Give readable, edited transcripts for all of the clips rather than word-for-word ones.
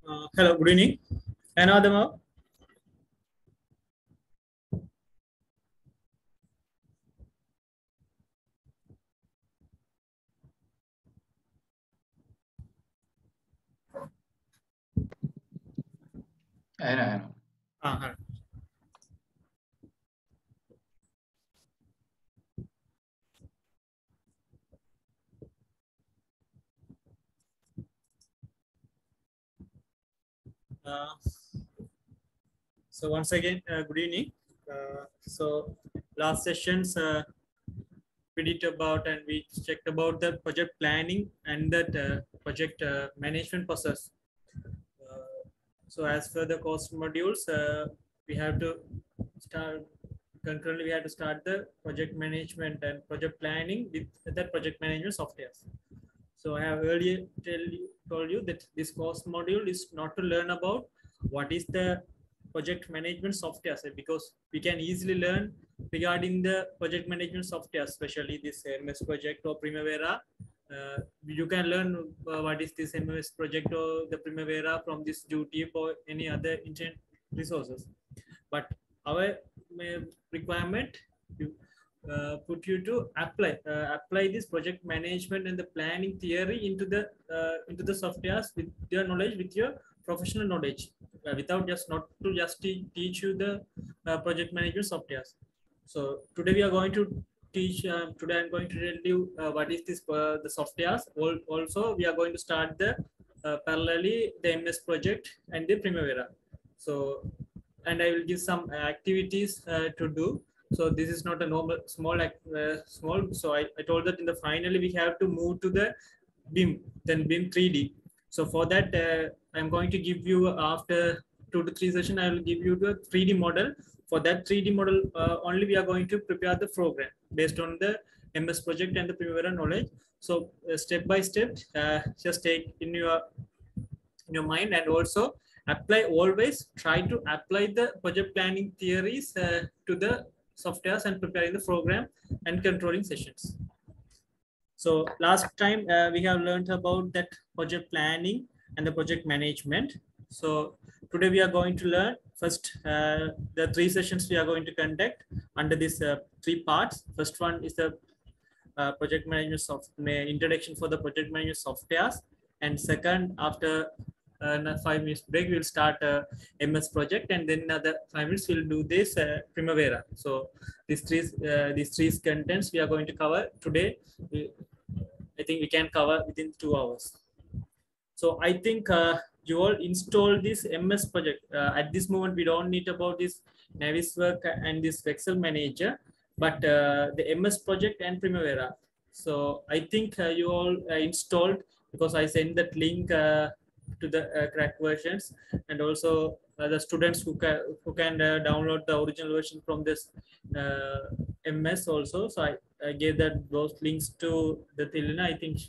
Hello, good evening. Another I know. uh, uh, so once again, good evening. So last sessions we did about and we checked about the project planning and that project management process. So as for the course modules, we have to start concurrently. We have to start the project management and project planning with that project management software. So I have earlier told you that this course module is not to learn about what is the project management software, because we can easily learn regarding the project management software, especially this MS project or Primavera. You can learn what is this MS project or the Primavera from this YouTube or any other internet resources. But our requirement put you to apply this project management and the planning theory into the softwares with your knowledge, with your professional knowledge, without just not to just teach you the project management softwares. So today we are going to teach. Today I'm going to tell you what is this the softwares. Also, we are going to start the parallelly the MS project and the Primavera. So, and I will give some activities to do. So this is not a normal small. So I told that in the finally we have to move to the BIM, then BIM 3D. So for that, I'm going to give you after 2 to 3 sessions, I will give you the 3D model. For that 3D model, only we are going to prepare the program based on the MS project and the Primavera knowledge. So step by step, just take in your mind, and also apply, always try to apply the project planning theories to the softwares and preparing the program and controlling sessions. So last time we have learned about that project planning and the project management. So today we are going to learn first the 3 sessions we are going to conduct under these 3 parts. First one is the project management introduction for the project management softwares, and second, after 5 minutes break, we'll start MS project, and then another 5 minutes we'll do this Primavera. So these three contents we are going to cover today. I think we can cover within 2 hours. So I think you all install this MS project. At this moment, we don't need about this Naviswork and this Excel manager, but the MS project and Primavera. So I think you all installed, because I sent that link to the crack versions, and also the students who can download the original version from this MS also. So I gave that those links to the Tilina. I think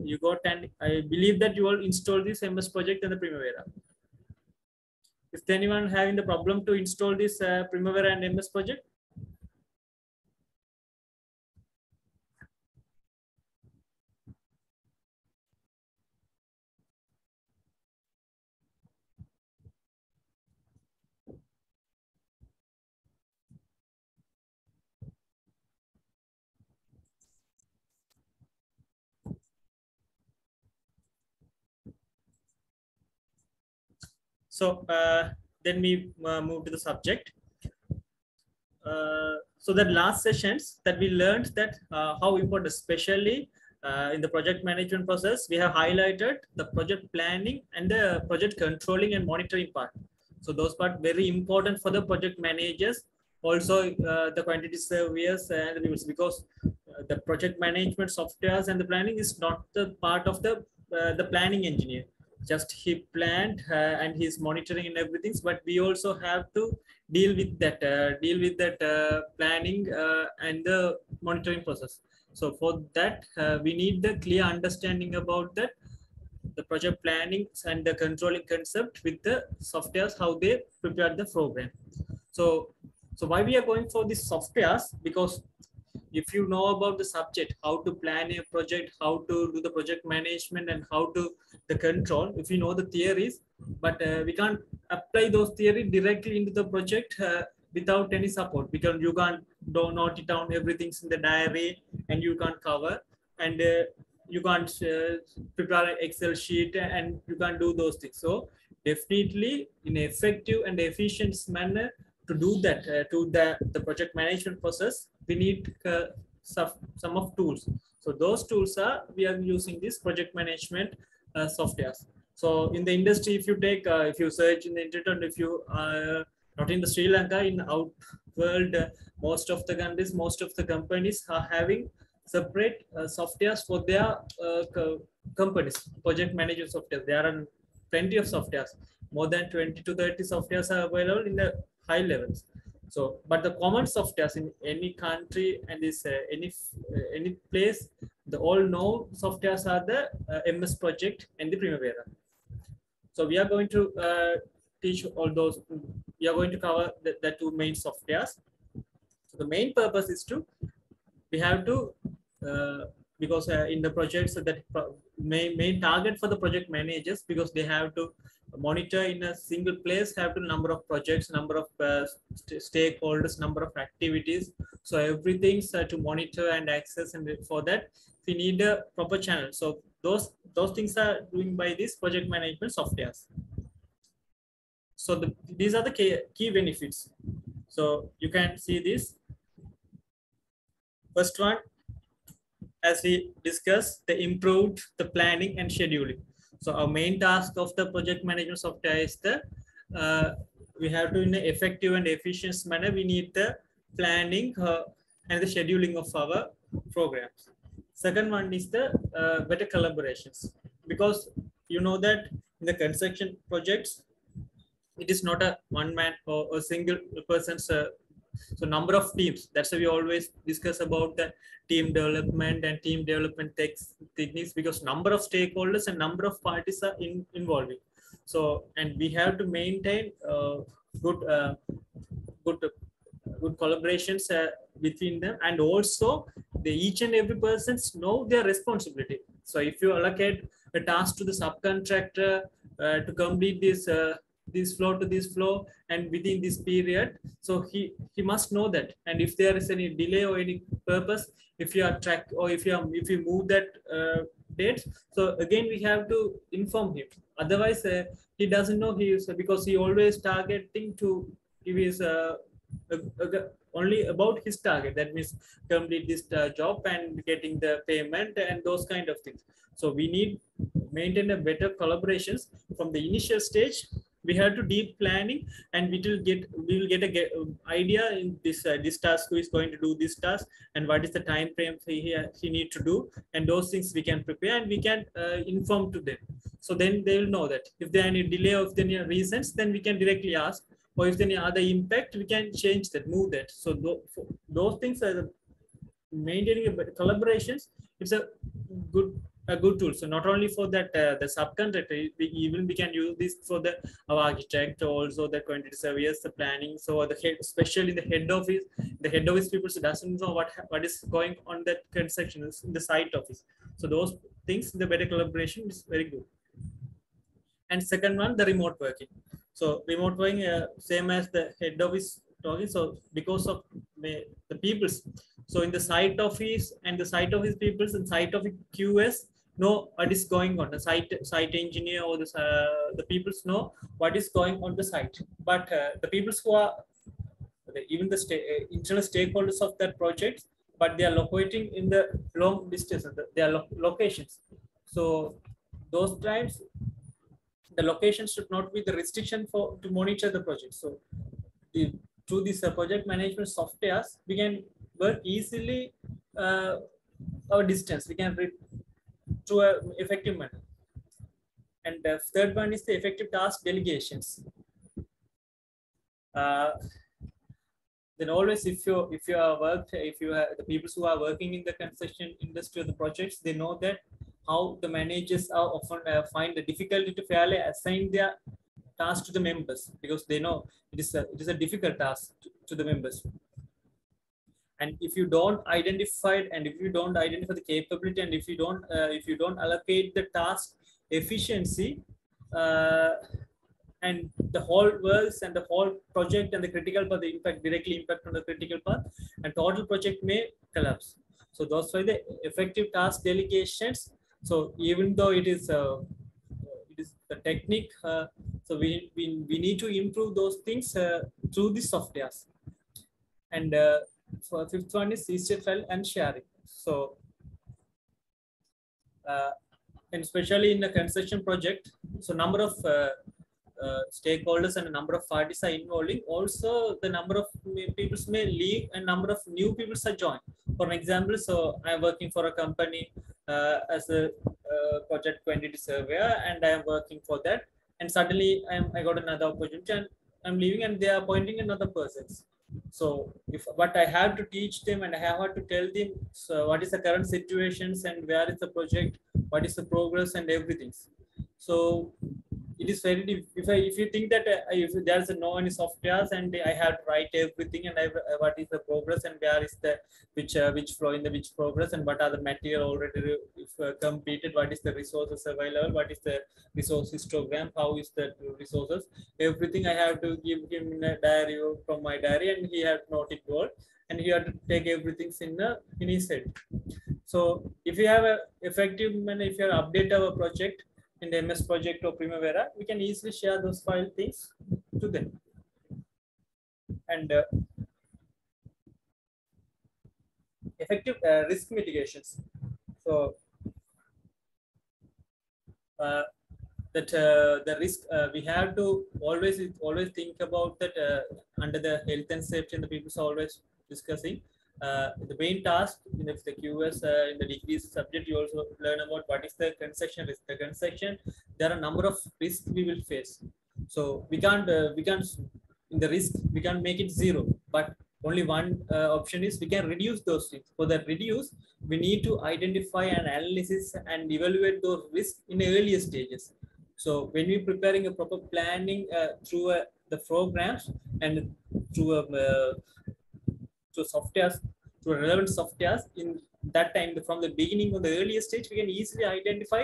you got, and I believe that you all installed this MS project and the Primavera. Is anyone having the problem to install this Primavera and MS project? So then we move to the subject. So that last sessions that we learned that how important, especially in the project management process, we have highlighted the project planning and the project controlling and monitoring part. So those part very important for the project managers, also the quantity surveyors and the viewers, because the project management softwares and the planning is not the part of the planning engineer. Just he planned and he's monitoring and everything, but we also have to deal with that planning and the monitoring process. So for that we need the clear understanding about that, the project planning and the controlling concept with the softwares, how they prepare the program. So why we are going for these softwares, because If you know about the subject, how to plan a project, how to do the project management, and how to the control, if you know the theories, but we can't apply those theories directly into the project without any support, because you can't don't note it down, everything's in the diary, and you can't cover, and you can't prepare an Excel sheet, and you can't do those things. So definitely in an effective and efficient manner to do that, to the project management process, we need some of tools. So those tools are, we are using this project management softwares. So in the industry, if you take, if you search in the internet, if you not in the Sri Lanka, in out world, most of the countries, most of the companies are having separate softwares for their companies, project management software. There are plenty of softwares, more than 20 to 30 softwares are available in the high levels. So, but the common softwares in any country and is any place, the all known softwares are the MS Project and the Primavera. So we are going to teach all those. We are going to cover the two main softwares. So the main purpose is to, we have to, because in the projects, that main target for the project managers, because they have to monitor in a single place, have to number of projects, number of stakeholders, number of activities. So everything's to monitor and access, and for that we need a proper channel. So those things are doing by these project management softwares. So these are the key benefits. So you can see this. First one, as we discussed, the improved the planning and scheduling. So our main task of the project management software is the we have to, in an effective and efficient manner, we need the planning and the scheduling of our programs. Second one is the better collaborations, because you know that in the construction projects, it is not a one man or a single person's so number of teams. That's why we always discuss about the team development and team development techniques, because number of stakeholders and number of parties are involving. So, and we have to maintain good collaborations between them, and also each and every persons know their responsibility. So if you allocate a task to the subcontractor to complete this floor to this floor and within this period, so he must know that. And if there is any delay or any purpose, if you are track, or if you move that date, so again we have to inform him. Otherwise he doesn't know, he is, because he always targeting to give his only about his target, that means complete this job and getting the payment and those kind of things. So we need maintain a better collaborations from the initial stage. We have to deep planning, and we will get a idea in this task, who is going to do this task, and what is the time frame he need to do, and those things we can prepare, and we can inform to them. So then they will know that if there are any delay or if there are any reasons, then we can directly ask, or if there any other impact, we can change that, move that. So those things are maintaining a collaborations. It's a good tool. So not only for that the subcontractor, we can use this for our architect, also the quantity surveyors, the planning. So the head, especially the head office people doesn't know what is going on that construction in the site office. So those things, the better collaboration is very good. And second one, the remote working. So remote working, same as the head office talking. So because of the peoples, so in the site office and the site office peoples and site office QS know what is going on. The site engineer or the peoples know what is going on the site. But the peoples who are even the internal stakeholders of that project, but they are locating in the long distance, their locations. So those times, the location should not be the restriction to monitor the project. So through this project management softwares, we can work easily our distance. We can read to an effective manner. And the third one is the effective task delegations. Then always, if you have the people who are working in the construction industry or the projects, they know that how the managers are often find the difficulty to fairly assign their task to the members, because they know it is a difficult task to the members. And if you don't identify the capability, and if you don't allocate the task efficiency, uh, and the whole works and the whole project and the critical path, the impact directly impact on the critical path, and total project may collapse. So those were the effective task delegations. So even though it is the technique, so we need to improve those things through the softwares. And for fifth one is easier file and sharing. So and especially in a construction project, so number of stakeholders and a number of parties are involving. Also, the number of people may leave and number of new people are joined. For an example, so I'm working for a company as a project quantity surveyor, and I am working for that. And suddenly I got another opportunity, and I'm leaving, and they are appointing another person. So but I have to teach them, and I have to tell them, so what is the current situations and where is the project, what is the progress and everything. So it is very if you think that if there's no any softwares and I have to write everything, and what is the progress and where is the which flow in the which progress, and what are the material already completed, what is the resources available, what is the resource histogram, how is the resources, everything I have to give him in a diary from my diary, and he had note it all, and he had to take everything in his head. So if you have a effective, and if you update our project in the MS project or Primavera, we can easily share those file things to them. And effective risk mitigations. So the risk we have to always think about that under the health and safety, and the people are always discussing the main task in the QS in the degrees subject. You also learn about what is the construction risk. The construction, there are a number of risks we will face. So we can't in the risk we can't make it zero, but only one option is we can reduce those things. For that reduce, we need to identify and analysis and evaluate those risks in earlier stages. So when we're preparing a proper planning through the programs and through softwares, through relevant softwares, in that time from the beginning of the earlier stage, we can easily identify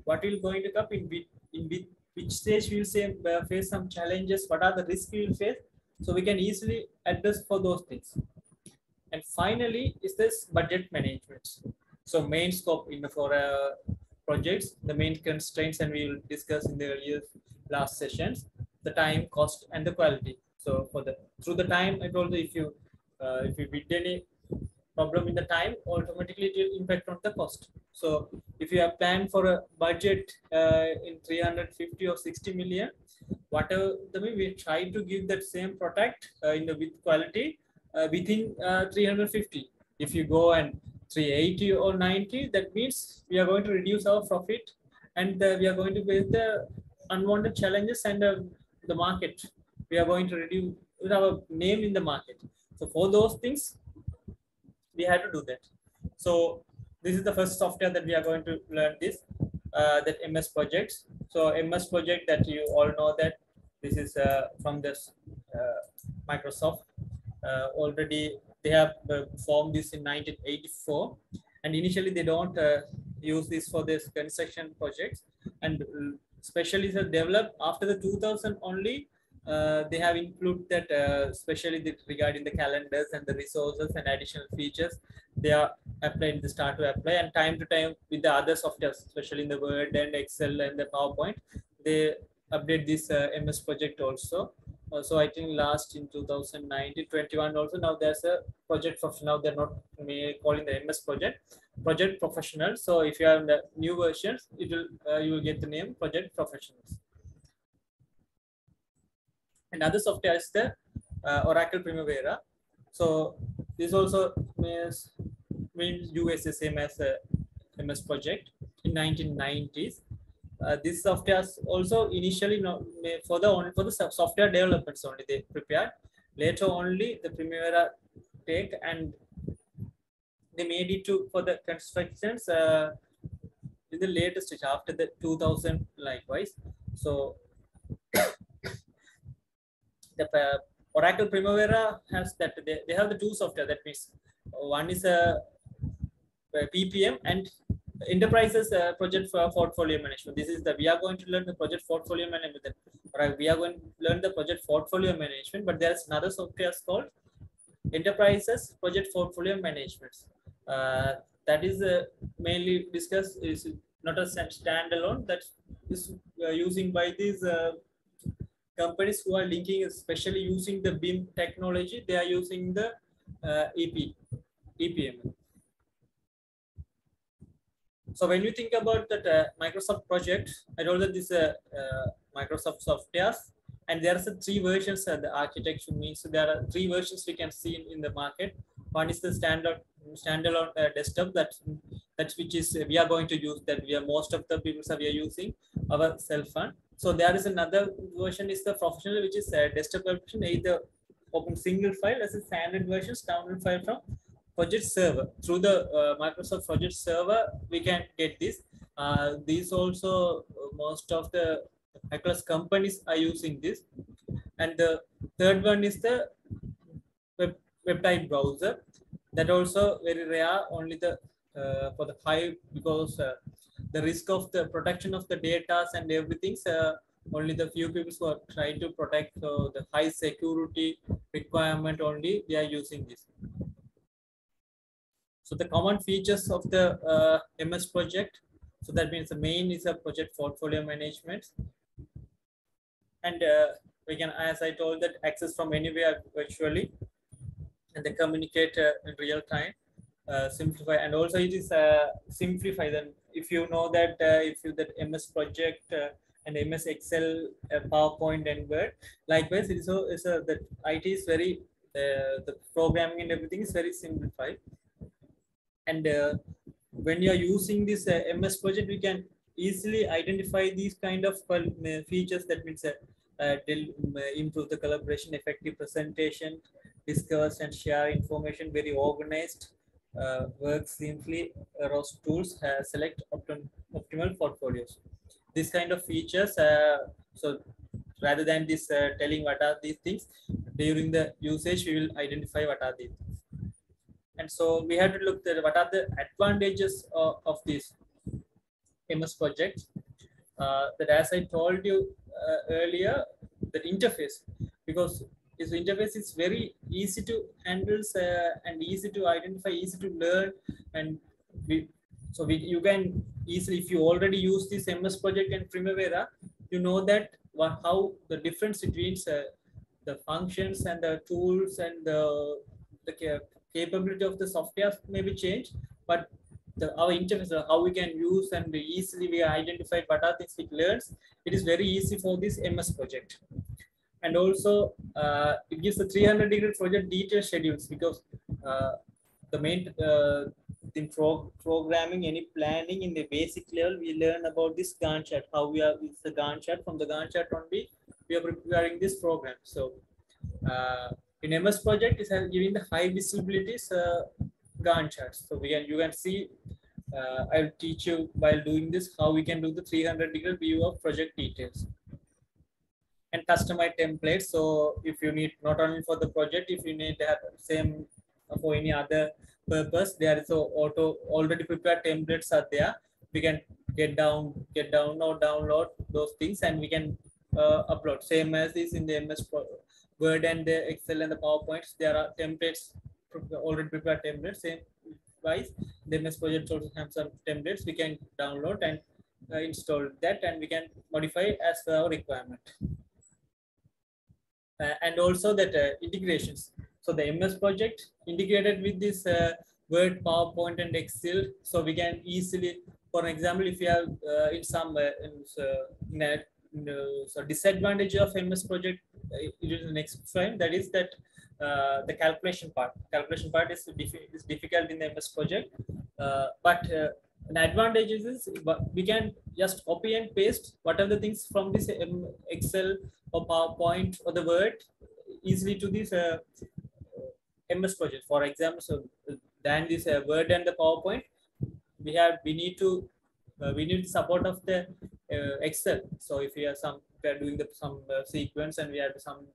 what will going to come in which stage we will say face some challenges, what are the risks we will face. So we can easily address for those things. And finally is this budget management. So main scope for projects, the main constraints, and we will discuss in the earlier last sessions, the time, cost, and the quality. So for the through the time, I told you if you beat any problem in the time, automatically it will impact on the cost. So if you have planned for a budget in 350 or 60 million, whatever the way we try to give that same product in the with quality within 350. If you go and 380 or 90, that means we are going to reduce our profit, and we are going to face the unwanted challenges and the market. We are going to reduce our name in the market. So for those things, we had to do that. So this is the first software that we are going to learn this, that MS projects. So MS project, that you all know that this is from this Microsoft. Already they have formed this in 1984, and initially they don't use this for this construction projects, and especially developed after the 2000 only. They have included that especially regarding the calendars and the resources and additional features. They are applied, they start to apply, and time to time with the other softwares, especially in the Word and Excel and the PowerPoint, they update this MS project also. So I think last in 2019, 21 also, now there's a project for, now they're not calling the MS project professional. So if you have the new versions, it will you will get the name project professionals. Another software is the Oracle Primavera. So this also means US the same as MS project in 1990s. This software also initially for the software developments only they prepared. Later only the Primavera take, and they made it to for the constructions in the latest stage after the 2000 likewise. So the Oracle Primavera has that. They have the two software. That means one is a PPM and enterprises project for portfolio management. This is the we are going to learn the project portfolio management. Right, we are going to learn the project portfolio management, but there's another software called enterprises project portfolio management. That is mainly discussed is not a standalone, that is using by these companies who are linking, especially using the BIM technology. They are using the EPM. So when you think about that Microsoft project, I told that this Microsoft software, and there are three versions. The architecture means there are three versions we can see in the market. One is the standalone desktop, that's which is we are going to use, that we are most of the people we are using our cell phone. So there is another version is the professional, which is desktop version, either open single file as a standard version, download file from project server. Through the Microsoft project server we can get this. These also most of the Microsoft companies are using this. And the third one is the web type browser, that also very rare, only the for the high, because the risk of the protection of the data and everything, only the few people who are trying to protect the high security requirement, only they are using this. So the common features of the MS project, so that means the main is a project portfolio management, and we can, as I told, that access from anywhere virtually, and they communicate in real time, simplify, and also it is simplify. Then if you know that if you that MS project and MS Excel, PowerPoint and Word, likewise it is so is that IT is very the programming and everything is very simplified. And when you are using this MS project, we can easily identify these kind of features. That means improve the collaboration, effective presentation, discuss and share information, very organized, work simply, ROS tools, select optimal portfolios. This kind of features. So rather than this telling what are these things, during the usage, we will identify what are these things. And so we have to look at what are the advantages of this MS project. That, as I told you earlier, the interface, because this interface is very easy to handle and easy to identify, easy to learn, and you can easily, if you already use this MS project and Primavera, you know that how the difference between the functions and the tools and the capability of the software may be changed, but our interface, how we can use and easily we identify what are things it learns, it is very easy for this MS project. And also it gives the 300-degree project detail schedules, because the main in programming, any planning in the basic level, we learn about this Gantt chart, how we are with the Gantt chart. From the Gantt chart only we are preparing this program. So in MS project is giving the high visibilities Gantt charts. So you can see, I'll teach you while doing this how we can do the 300-degree view of project details and customize templates. So if you need, not only for the project, if you need to have same for any other purpose, there is already prepared templates are there. We can get down or download those things, and we can upload. Same as this in the MS Word and the Excel and the PowerPoints, there are templates, already prepared templates. Same wise, the MS project also have some templates we can download and install that, and we can modify as per our requirement. And also that integrations. So the MS project integrated with this Word, PowerPoint and Excel, so we can easily, for example, if you have in some so disadvantage of MS project, it is the next slide, that is that the calculation part is difficult in the MS project, but an advantage is we can just copy and paste whatever the things from this Excel or PowerPoint or the Word easily to this MS project. For example, so than this Word and the PowerPoint, we need support of the Excel. So if we are we are doing some sequence and we have some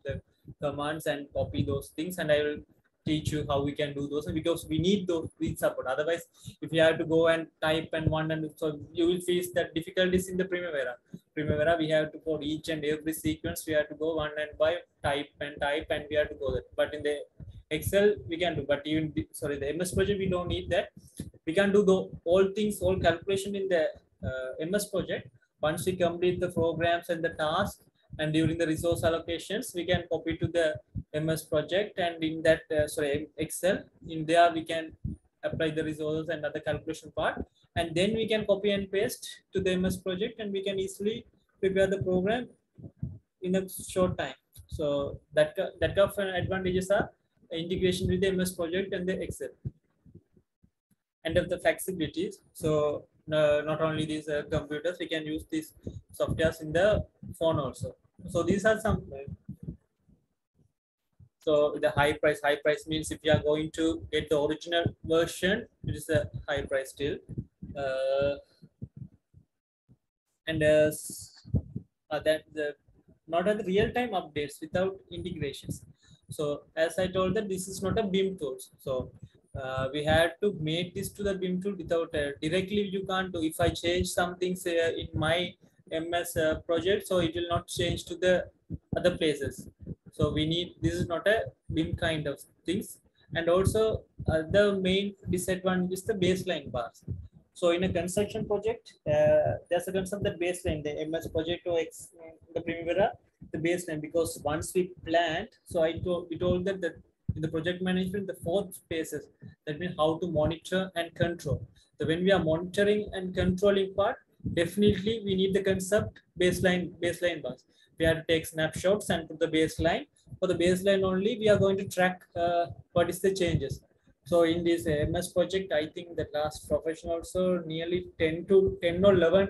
commands and copy those things, and I will teach you how we can do those, because we need these support. Otherwise, if you have to go and type and one, and so you will face that difficulties in the Primavera. Primavera, we have to, for each and every sequence, we have to go one and by type, and we have to go there. But in the Excel we can do, but even the MS Project we don't need that. We can do all things, all calculation in the MS Project. Once we complete the programs and the tasks, and during the resource allocations, we can copy to the MS Project, and in that Excel, in there we can apply the resources and other calculation part, and then we can copy and paste to the MS Project, and we can easily prepare the program in a short time. So that kind of advantages are integration with the MS Project and the Excel, and of the flexibilities. So not only these computers, we can use these softwares in the phone also. So these are some. So the high price means if you are going to get the original version, it is a high price still. And that the not at the real-time updates without integrations. So as I told that this is not a BIM tool. So we had to make this to the BIM tool without directly you can't do. If I change something say in my MS project, so it will not change to the other places. So we need, this is not a BIM kind of things. And also the main disadvantage is the baseline bars. So in a construction project, there's a concept that baseline, the MS project or the Primavera, the baseline, because once we planned, so we told that in the project management, the 4 phases, that means how to monitor and control. So when we are monitoring and controlling part, definitely we need the concept baseline bars. We have to take snapshots and put the baseline. For the baseline only, we are going to track what is the changes. So in this MS project, I think the last profession also nearly 10 or 11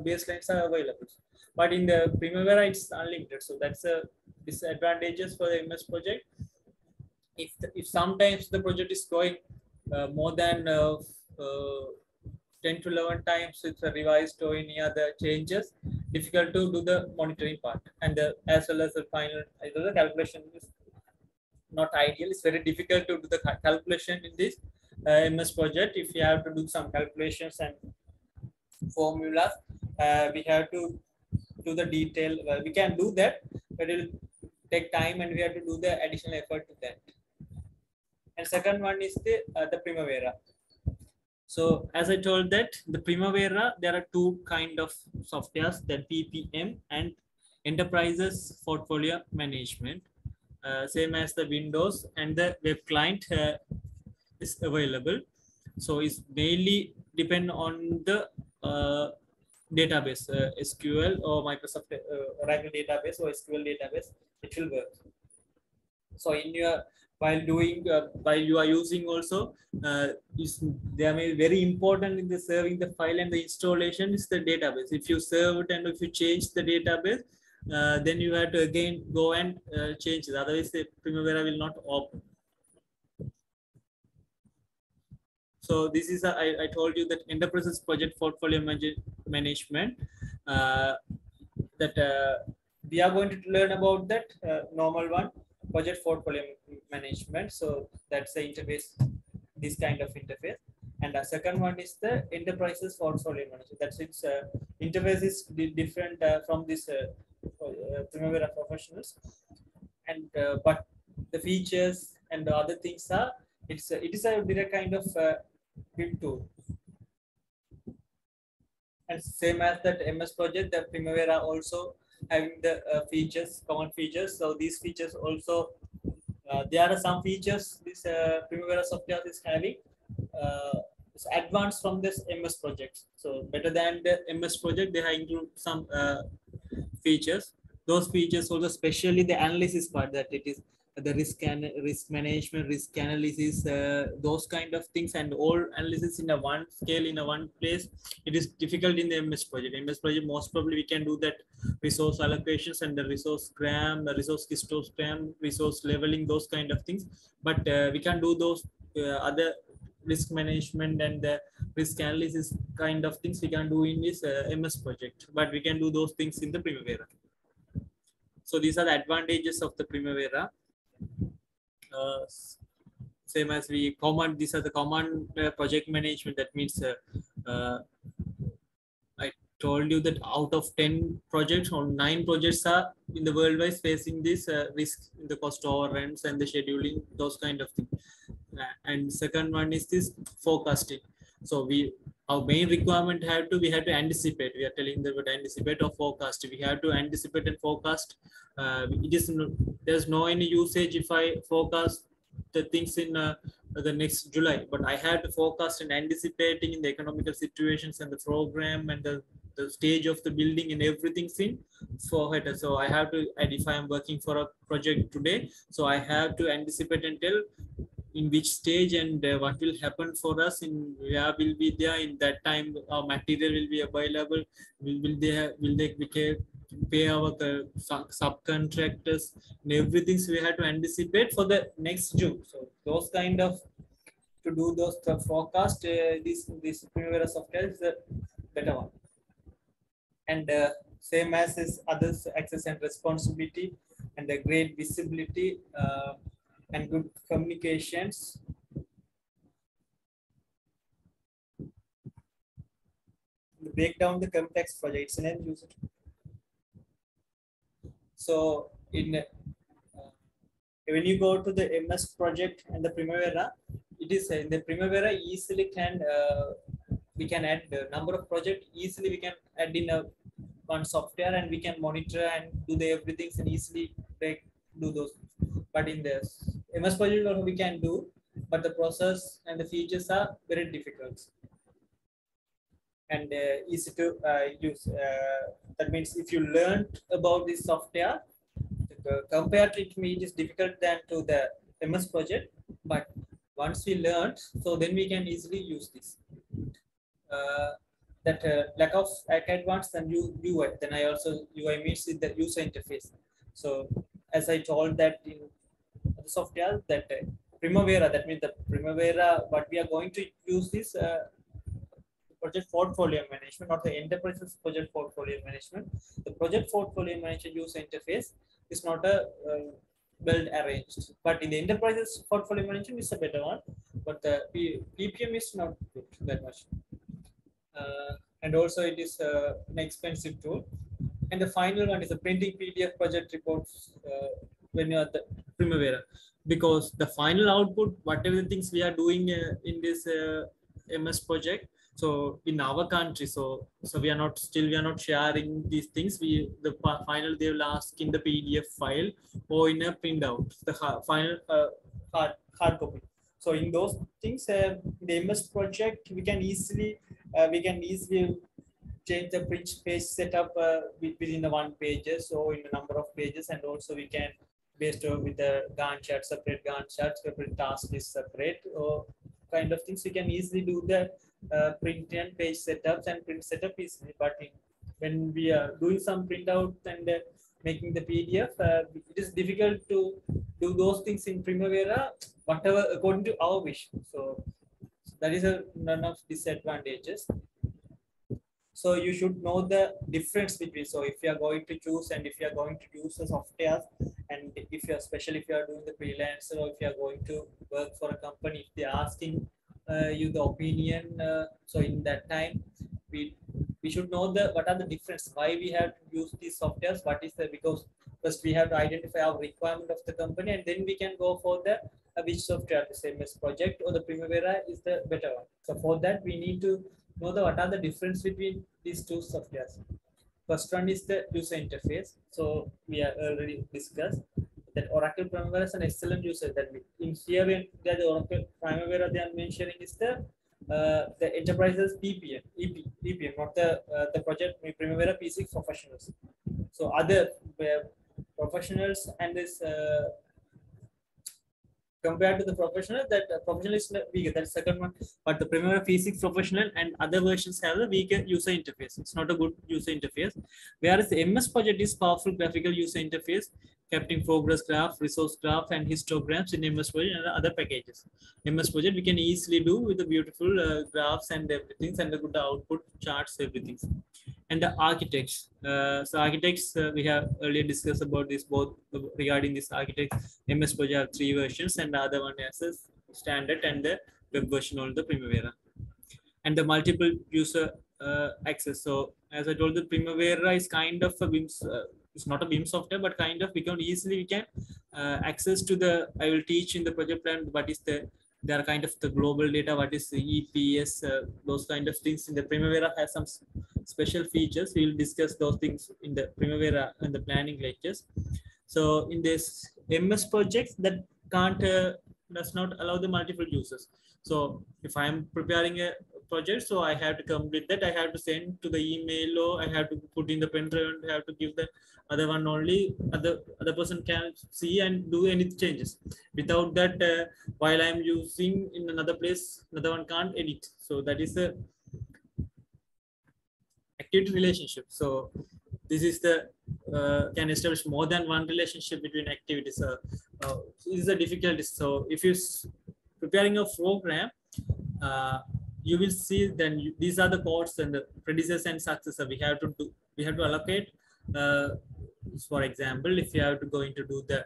baselines are available. But in the Primavera, it's unlimited. So that's a disadvantages for the MS project. If sometimes the project is going more than 10 to 11 times it's revised or any other changes, difficult to do the monitoring part, and as well as the final the calculation is not ideal. It's very difficult to do the calculation in this MS project. If you have to do some calculations and formulas, we have to do the detail. We can do that, but it will take time, and we have to do the additional effort to that. And second one is the Primavera. So as I told that the Primavera, there are 2 kind of softwares, the PPM and Enterprises Portfolio Management. Same as the Windows, and the web client is available. So it's mainly depend on the database, SQL or Microsoft Oracle database or SQL database, it will work. So in your while you are using also, they are very important in the serving the file and the installation is the database. If you serve it and if you change the database, then you have to again go and change it. Otherwise, the Primavera will not open. So this is I told you that Enterprises Project Portfolio Management. That we are going to learn about that normal one, Project Portfolio Management. So that's the interface, this kind of interface. And the second one is the Enterprises Portfolio Management. That's its interface is different from this Primavera Professionals, and but the features and the other things are it is a direct kind of BIM tool. And same as that MS project, the Primavera also having the features, common features. So these features also there are some features this Primavera software is having. It's advanced from this MS project. So better than the MS project, they have included some features. Those features also, especially the analysis part, that it is the risk management, risk analysis, those kind of things, and all analysis in a one scale, in a one place. It is difficult in the MS project. MS project, most probably we can do that resource allocations and the resource gram, the resource histogram, resource leveling, those kind of things. But we can do those other risk management and the risk analysis kind of things we can do in this MS project. But we can do those things in the Primavera. So these are the advantages of the Primavera. Same as we command, these are the command project management. That means I told you that out of 10 projects or 9 projects are in the worldwide facing this risk in the cost overruns and the scheduling, those kind of things. And second one is this forecasting. So our main requirement we have to anticipate. We are telling the word anticipate or forecast. We have to anticipate and forecast. There's no any usage if I forecast the things in the next July, but I have to forecast and anticipating in the economical situations and the program and the stage of the building and everything's in for it. So I have to, and if I am working for a project today, so I have to anticipate and tell in which stage and what will happen for us, in where will be there in that time, our material will be available, will they pay our subcontractors and everything. So we have to anticipate for the next June. So those kind of, to do those forecast, this Primavera software is the better one. And same as is others, access and responsibility and the great visibility and good communications. Break down the complex projects and end user. So in when you go to the MS project and the Primavera, it is in the Primavera easily can we can add the number of projects easily. We can add in one software and we can monitor and do the everything and easily do those. But in the MS project we can do, but the process and the features are very difficult and easy to use. That means if you learned about this software, compared to it is difficult than to the MS project. But once we learned, so then we can easily use this. That lack of advanced and UI. Then I also UI means with the user interface. So as I told that in the software that Primavera, that means the Primavera, what we are going to use this project portfolio management, not the enterprises project portfolio management. The project portfolio management user interface is not a well arranged, but in the enterprises portfolio management is a better one, but the PPM is not good that much. And also it is an expensive tool. And the final one is the printing PDF project reports when you are the Primavera, because the final output, whatever things we are doing in this MS project, so in our country, so we are not sharing these things. The final they will ask in the PDF file or in a printout, the final hard copy. So in those things, the MS project we can easily change the print page setup within the one pages or in a number of pages, and also we can based on with the Gantt chart, separate Gantt charts, separate task list separate or kind of things. We can easily do the print and page setups and print setup easily. But when we are doing some printout and making the PDF, it is difficult to do those things in Primavera, whatever according to our wish. So that is none of disadvantages. So you should know the difference between. So if you are going to choose and if you are going to use the software, and if you are, especially if you are doing the freelancer or if you are going to work for a company, if they are asking you the opinion, so in that time we should know what are the difference, why we have to use these softwares, what is the, because first we have to identify our requirement of the company, and then we can go for the which software, the same as project or the Primavera is the better one. So for that we need to know what are the difference between these two softwares. First one is the user interface. So we have already discussed that Oracle Primavera is an excellent user. That in here when the Oracle Primavera they are mentioning is the enterprises EPM, not the project Primavera P6 professionals. So other professionals and this compared to the professional, that professional is weaker. That's second one. But the Primavera P6 professional and other versions have a weaker user interface. It's not a good user interface. Whereas the MS project is powerful graphical user interface, capturing progress graph, resource graph, and histograms in MS project and other packages. MS project we can easily do with the beautiful graphs and everything and the good output charts, everything. and the architects. So architects, we have earlier discussed about this both regarding this architects. MS Project have 3 versions, and the other one has a standard and the web version of the Primavera. And the multiple user access. So as I told, the Primavera is kind of a BIM, it's not a BIM software, but kind of we can easily access to the, I will teach in the project plan what is the, there are kind of the global data, what is the EPS, those kind of things. In the Primavera has some special features. We will discuss those things in the Primavera and the planning lectures. So in this MS projects that can't, does not allow the multiple users. So if I'm preparing a project, so I have to complete that. I have to send to the email, or I have to put in the pen drive, and I have to give the other one only. Other person can see and do any changes. Without that, while I'm using in another place, another one can't edit. So that is the activity relationship. So this is the can establish more than one relationship between activities. This is a difficulty. So if you're preparing a program, you will see then these are the codes and the predecessor and successor. We have to allocate. For example, if you have to going to do the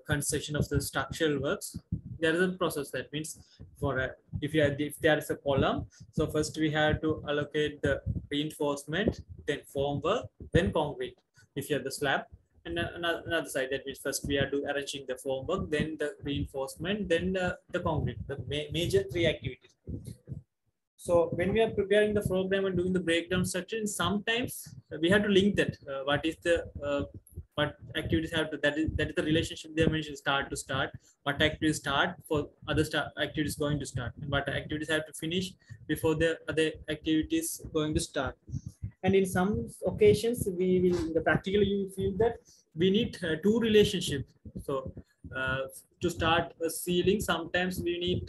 construction of the structural works, there is a process. That means for if there is a column, so first we have to allocate the reinforcement, then formwork, then concrete. If you have the slab, and another side, that means first we are arranging the formwork, then the reinforcement, then the concrete, the major 3 activities. So when we are preparing the program and doing the breakdown structure, sometimes we have to link that. What is the what activities have to, that is the relationship they mentioned, start to start. What activities start for other activities going to start, and what activities have to finish before the other activities going to start. And in some occasions, we will practically you feel that we need 2 relationships. So to start a ceiling, sometimes we need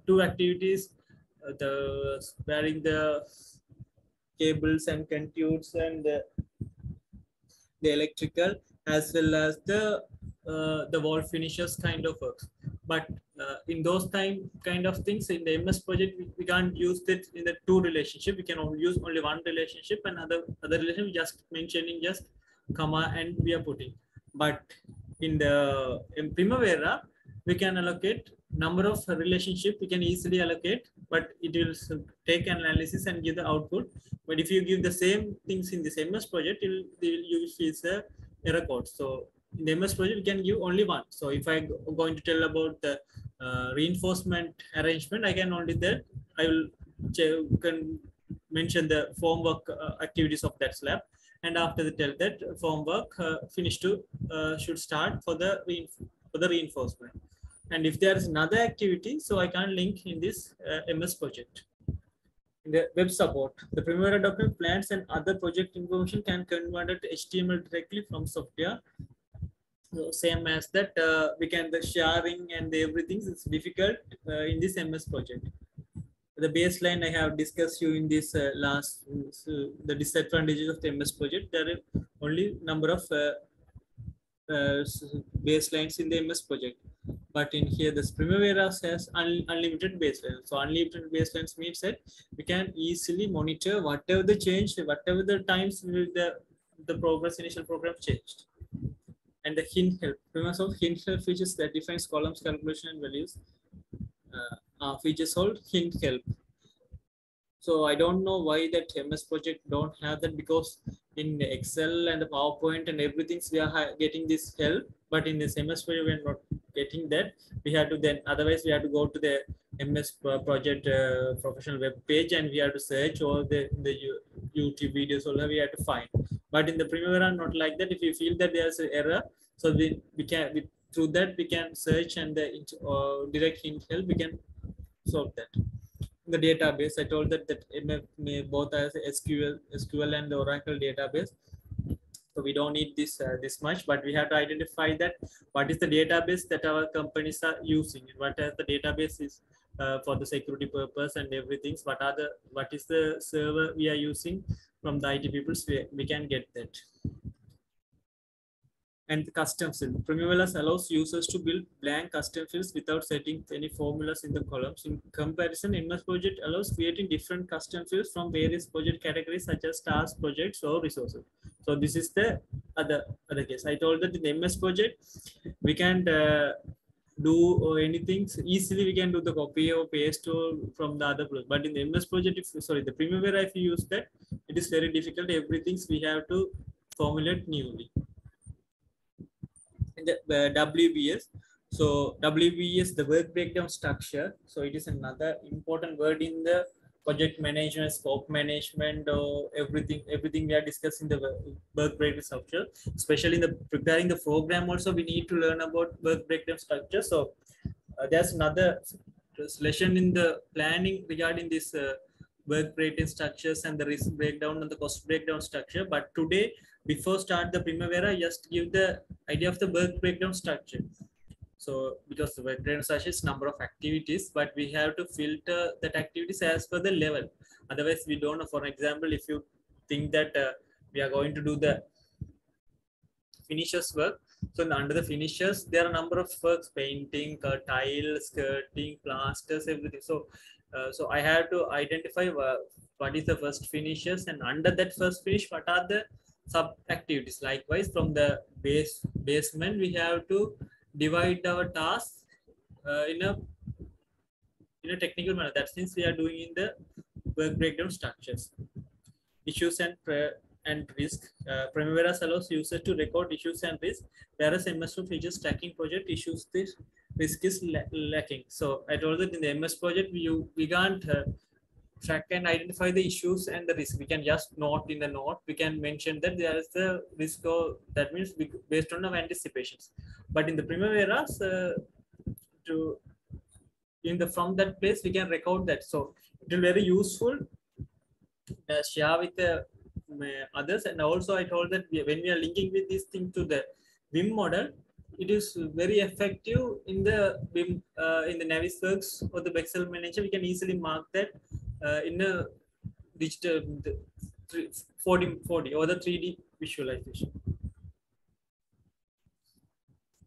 2 activities. The wearing the cables and conduits and the electrical, as well as the wall finishes kind of works. But in those kind of things in the MS project, we can't use that in the 2 relationship. We can only use only 1 relationship, and other relationship just mentioning just comma and we are putting. But in Primavera, we can allocate number of relationship. We can easily allocate, but it will take an analysis and give the output. But if you give the same things in this MS project, you will see the error code. So in the MS project, we can give only 1. So if I'm going to tell about the reinforcement arrangement, I can only that I will can mention the formwork activities of that slab, and after the tell that formwork finish to should start for the reinforcement. And if there is another activity, so I can link in this MS project. In the web support, the Primavera document plans and other project information can convert it to HTML directly from software. So same as that, we can the sharing and everything is difficult in this MS project. The baseline I have discussed you in this last, the disadvantages of the MS project. There are only number of baselines in the MS project. But in here, the Primavera has unlimited baselines. So unlimited baselines means that we can easily monitor whatever the change, whatever the times the progress initial program changed. And the hint help. Remember, hint help features that defines columns, calculation, and values. Features called hint help. So I don't know why that MS project don't have that, because in Excel and the PowerPoint and everything we are getting this help, but in this MS project we are not getting that. We have to then, otherwise we have to go to the MS project professional web page, and we have to search all the YouTube videos, all we have to find. But in the Primavera, not like that. If you feel that there's an error, so we can through that we can search, and the direct hint help we can solve that. The database, I told that both as SQL and Oracle database. So we don't need this much, but we have to identify that what is the database that our companies are using, and what the database is for the security purpose and everything. What is the server we are using from the IT people? So we can get that. And the custom field. Primavera allows users to build blank custom fields without setting any formulas in the columns. In comparison, MS Project allows creating different custom fields from various project categories such as tasks, projects, or resources. So this is the other case. I told that in the MS Project, we can do anything so easily. We can do the copy or paste or from the other project. But in the MS Project, the Primavera, if you use that, it is very difficult. Everything we have to formulate newly. In the WBS. So WBS, the work breakdown structure. So it is another important word in the project management, scope management, or everything we are discussing the work breakdown structure. Especially in the preparing the program, also we need to learn about work breakdown structure. So there's another lesson in the planning regarding this work breakdown structures and the risk breakdown and the cost breakdown structure. But today, before start the Primavera, just give the idea of the work breakdown structure. So because the work breakdown structure is number of activities, but we have to filter that activities as per the level. Otherwise, we don't know. For example, if you think that we are going to do the finishers work, so under the finishers, there are a number of works: painting, tile, skirting, plasters, everything. So I have to identify what is the first finishers, and under that first finish, what are the sub activities. Likewise, from the basement, we have to divide our tasks in a technical manner. That means we are doing in the work breakdown structures. Issues and risk. Primavera allows users to record issues and risk, whereas MS2 features tracking project issues. This risk is lacking. So I told that in the MS project, we can't track and identify the issues and the risk. We can just note in the note. We can mention that there is the risk, or that means based on our anticipations. But in the Primavera, from that place we can record that. So it will be very useful. Share with the others, and also I told that when we are linking with this thing to the Vim model, it is very effective in the Vim in the Navisworks or the Excel manager. We can easily mark that in a digital 40 or the 3D visualization.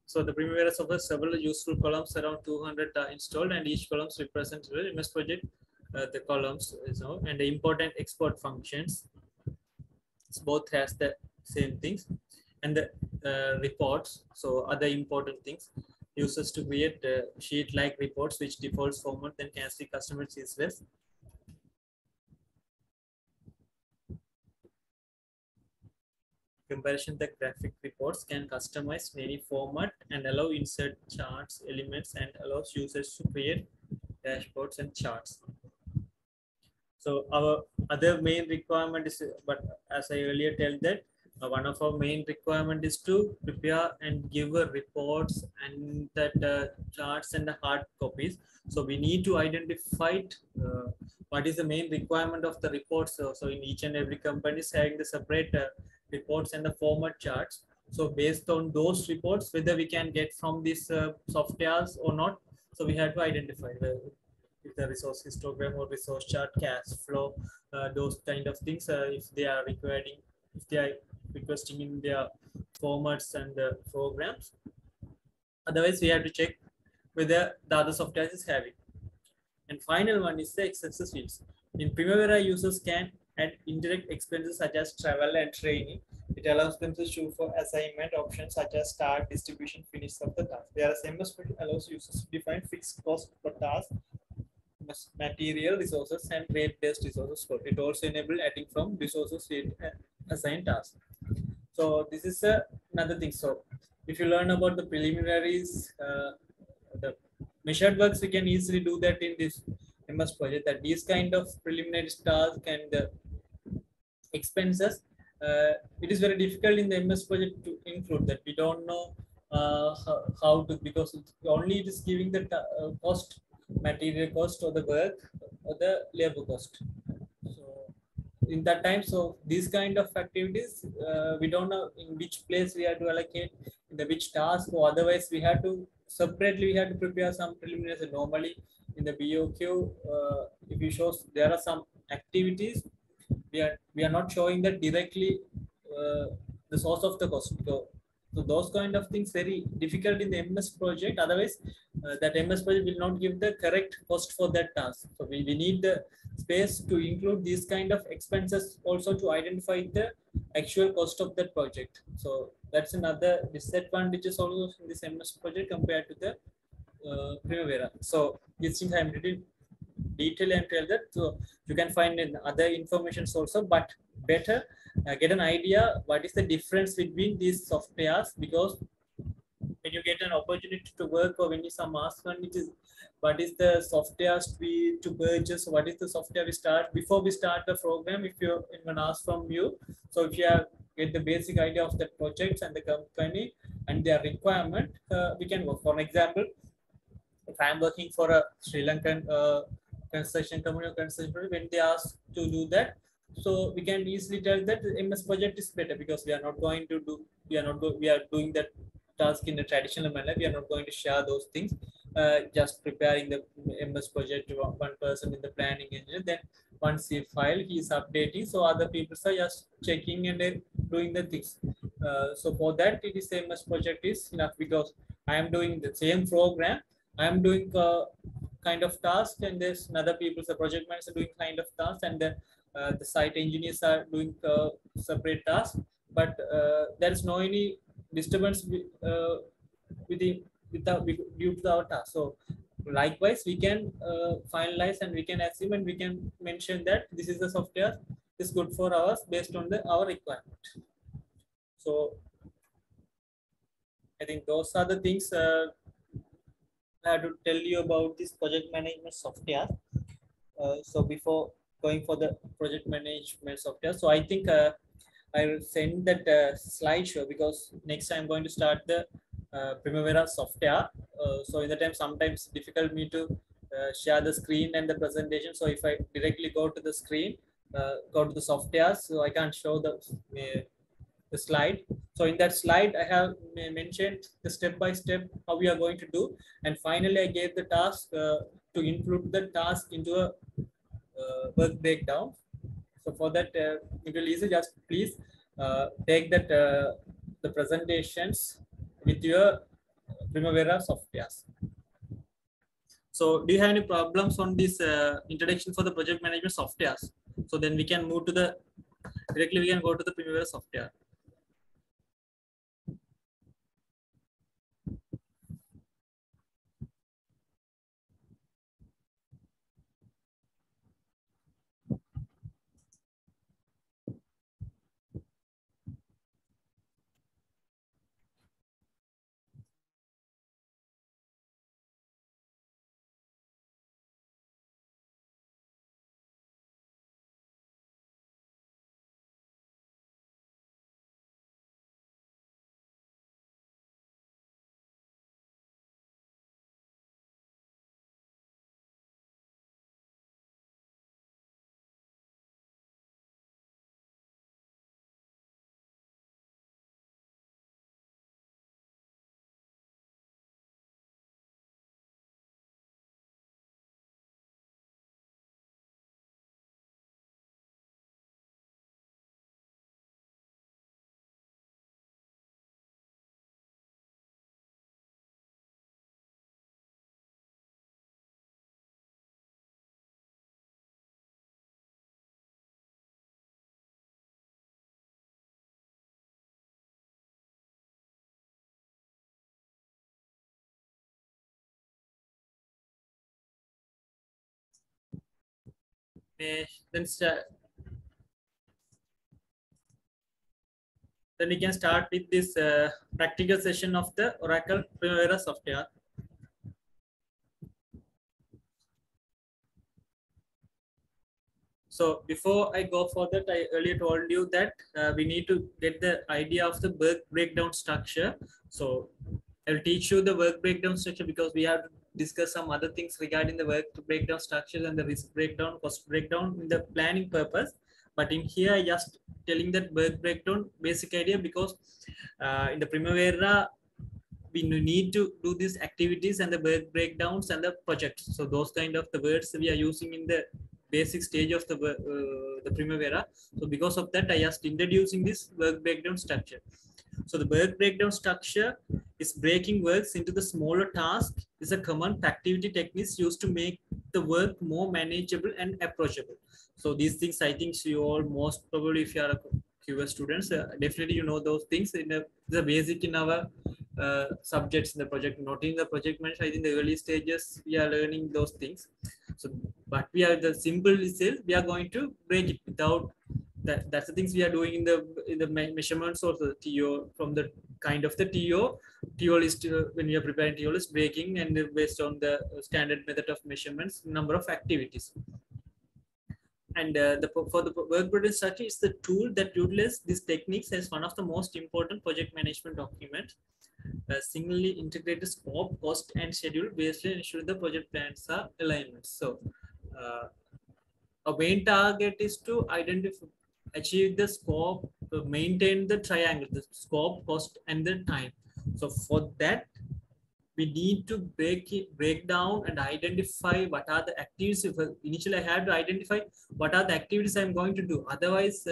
So the Primavera offers several useful columns. Around 200 are installed, and each column represents the MS project. The columns, and the important export functions. Both has the same things, and the reports. So other important things. Users to create sheet-like reports which defaults format then can see customer CSS. Comparison, the graphic reports can customize any format and allow insert charts, elements, and allows users to create dashboards and charts. So our other main requirement is, but as I earlier tell that one of our main requirement is to prepare and give reports and that charts and the hard copies. So we need to identify what is the main requirement of the reports. So in each and every company is having the separate reports and the format charts. So based on those reports, whether we can get from these softwares or not, so we have to identify if the resource histogram or resource chart, cash flow, those kind of things, if they are requesting in their formats and programs. Otherwise, we have to check whether the other software is having. And final one is the expenses fields. In Primavera, users can add indirect expenses such as travel and training. It allows them to choose for assignment options such as start, distribution, finish of the task. Whereas MS Project allows users to define fixed cost per task, material resources, and rate-based resources. It also enables adding from resources assigned tasks. So this is another thing. So if you learn about the preliminaries, the measured works, we can easily do that in this MS project. That these kind of preliminary tasks and the expenses, it is very difficult in the MS project to include that. We don't know how to, because only it is giving the cost, material cost, or the work, or the labor cost. So in that time, so these kind of activities, we don't know in which place we have to allocate, in the which task, or otherwise we have to separately, we have to prepare some preliminaries. Normally in the BOQ, if you show there are some activities, we are not showing that directly the source of the cost. So So those kind of things very difficult in the MS project. Otherwise, that MS project will not give the correct cost for that task. So we need the space to include these kind of expenses also to identify the actual cost of that project. So that's another disadvantages also in this MS project compared to the Primavera. So this thing I'm pretty detail and tell that. So you can find in other informations also, but better get an idea what is the difference between these softwares, because when you get an opportunity to work or when you some ask one, it is what is the software we to purchase, what is the software we start before we start the program. If you anyone asks from you, so if you have get the basic idea of the projects and the company and their requirement, we can work. For example, if I'm working for a Sri Lankan construction company or construction project, when they ask to do that, so we can easily tell that the MS project is better because we are not going to do, we are doing that task in a traditional manner. We are not going to share those things. Just preparing the MS project to one person in the planning engineer. Then once he file, he is updating. So other people are just checking and doing the things. So for that, it is MS project is enough because I am doing the same program. I am doing kind of task, and there's another people, the project managers are doing kind of task, and then the site engineers are doing separate tasks. But there is no any disturbance without due to our task. So likewise, we can finalize and we can assume and we can mention that this is the software is good for us based on our requirement. So I think those are the things I have to tell you about this project management software. So before going for the project management software, so I think I will send that slideshow because next time I'm going to start the Primavera software. So in the time, sometimes difficult me to share the screen and the presentation. So if I directly go to the screen, go to the software, so I can't show the slide. So in that slide, I have mentioned the step-by-step how we are going to do. And finally, I gave the task to include the task into a work breakdown. So for that, it will easy. Just please take that the presentations with your Primavera softwares. So do you have any problems on this introduction for the project management softwares? So then we can move to the, directly we can go to the Primavera software. Then we can start with this practical session of the Oracle Primavera software. So before I go for that, I earlier told you that we need to get the idea of the work breakdown structure. So I'll teach you the work breakdown structure because we have to discuss some other things regarding the work breakdown structure and the risk breakdown, cost breakdown in the planning purpose. But in here, I just telling that work breakdown basic idea because in the Primavera, we need to do these activities and the work breakdowns and the projects. So those kind of the words we are using in the basic stage of the Primavera. So because of that, I just introducing this work breakdown structure. So the work breakdown structure is breaking works into the smaller tasks is a common activity techniques used to make the work more manageable and approachable. So these things, I think you all most probably, if you are a QS students, definitely you know those things in the basic in our subjects in the project, not in the project management. I think the early stages we are learning those things. So, but we are the simple itself. We are going to break it without that. That's the things we are doing in the measurements or the TO from the kind of the TO. TO list when we are preparing TO list breaking and based on the standard method of measurements, number of activities. And for the work product structure is the tool that utilizes these techniques as one of the most important project management documents. Singly integrated scope, cost, and schedule based on ensure the project plans are alignment. So, a main target is to identify, achieve the scope, maintain the triangle, the scope, cost, and the time. So, for that, we need to break down and identify what are the activities. Initially I have to identify what are the activities I'm going to do. Otherwise,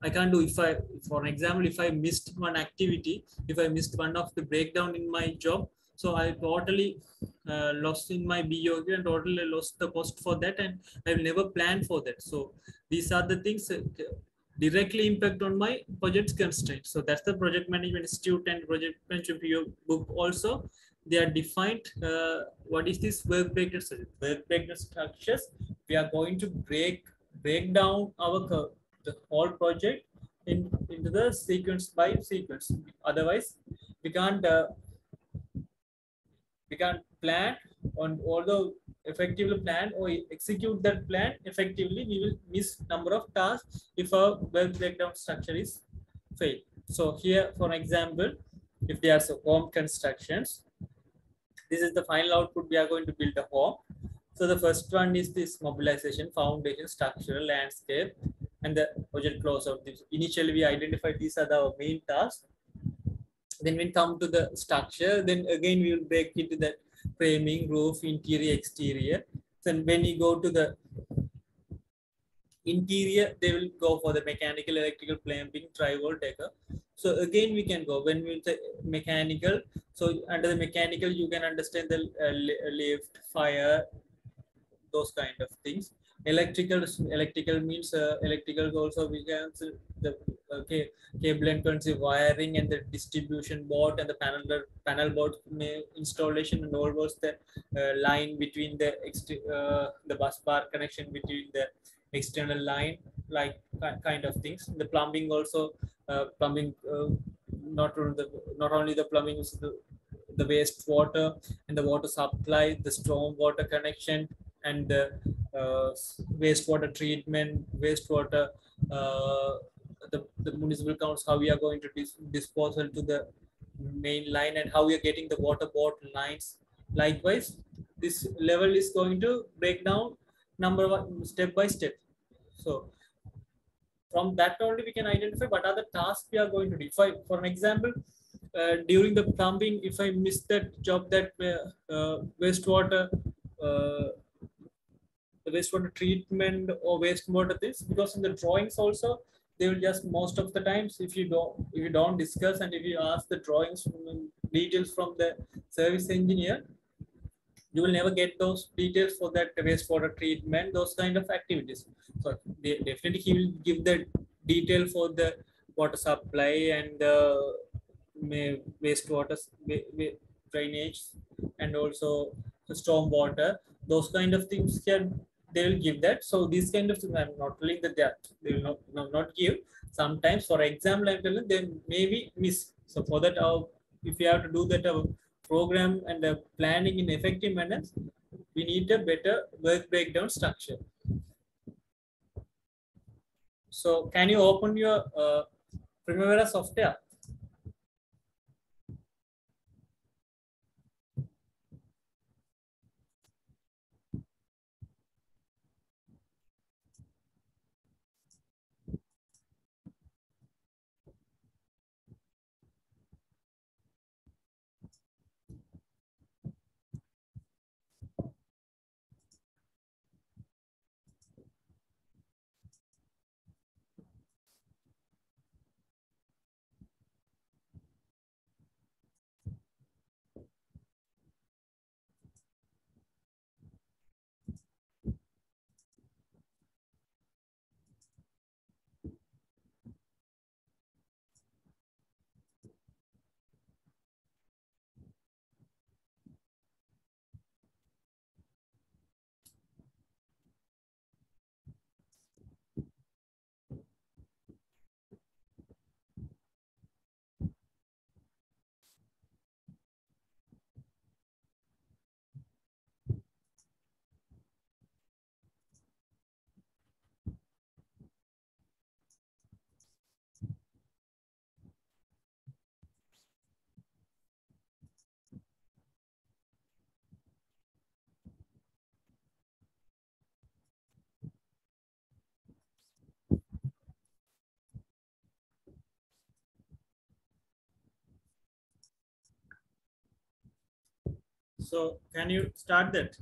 I can't do. If I, for example, if I missed one activity, if I missed one of the breakdown in my job, so I totally lost in my BOQ and totally lost the cost for that, and I've never planned for that. So these are the things directly impact on my project constraints. So that's the Project Management Institute and Project Management book also. They are defined. What is this work breakdown structure? Work breakdown structures. We are going to break down our the whole project into the sequence by sequence. Otherwise, we can't plan on, although effectively plan or execute that plan effectively, we will miss number of tasks if our work breakdown structure is failed. So here, for example, if there are some home constructions, this is the final output. We are going to build a home. So the first one is this mobilization, foundation, structural, landscape, and the project closeout. Initially, we identified these are the main tasks. Then we come to the structure. Then again, we will break into the framing, roof, interior, exterior. Then when you go to the interior, they will go for the mechanical, electrical, plumbing, drywall, decker. So again, we can go when we say mechanical. So under the mechanical, you can understand the lift, fire, those kind of things. Electrical means electrical also we can see the cable and conceive wiring and the distribution board and the panel board installation, and all was the line between the bus bar connection between the external line, like kind of things. The plumbing also, plumbing not only the plumbing, the wastewater and the water supply, the storm water connection, and the wastewater treatment, wastewater, the municipal counts, how we are going to disposal to the main line, and how we are getting the water bottle lines. Likewise, this level is going to break down number one step by step. So from that only we can identify what are the tasks we are going to do. If I, for an example, during the plumbing, if I miss that job, that wastewater, the wastewater treatment or wastewater this, because in the drawings also they will just, most of the times, if you don't discuss and if you ask the drawings from details from the service engineer, you will never get those details for that wastewater treatment, those kind of activities. So definitely he will give the detail for the water supply and the wastewater drainage, and also the storm water, those kind of things can, they will give that. So these kind of things, I'm not telling that they will not give. Sometimes, for example, I'm telling they maybe miss. So for that, if you have to do that program and planning in effective manner, we need a better work breakdown structure. So can you open your Primavera software? So can you start that?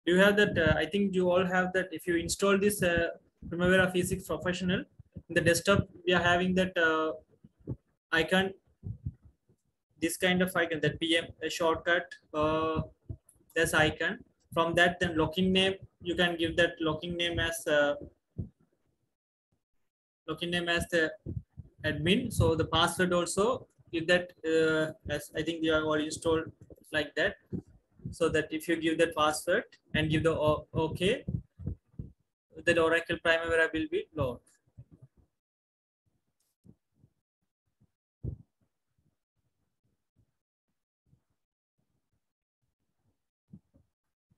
Do you have that? I think you all have that. If you install this Primavera Physics Professional, in the desktop, we are having that icon, this kind of icon, that PM a shortcut, this icon. From that, then login name, you can give that login name as the admin. So the password also give that as I think you have all installed like that. So that if you give that password and give the OK, that Oracle Primavera will be logged.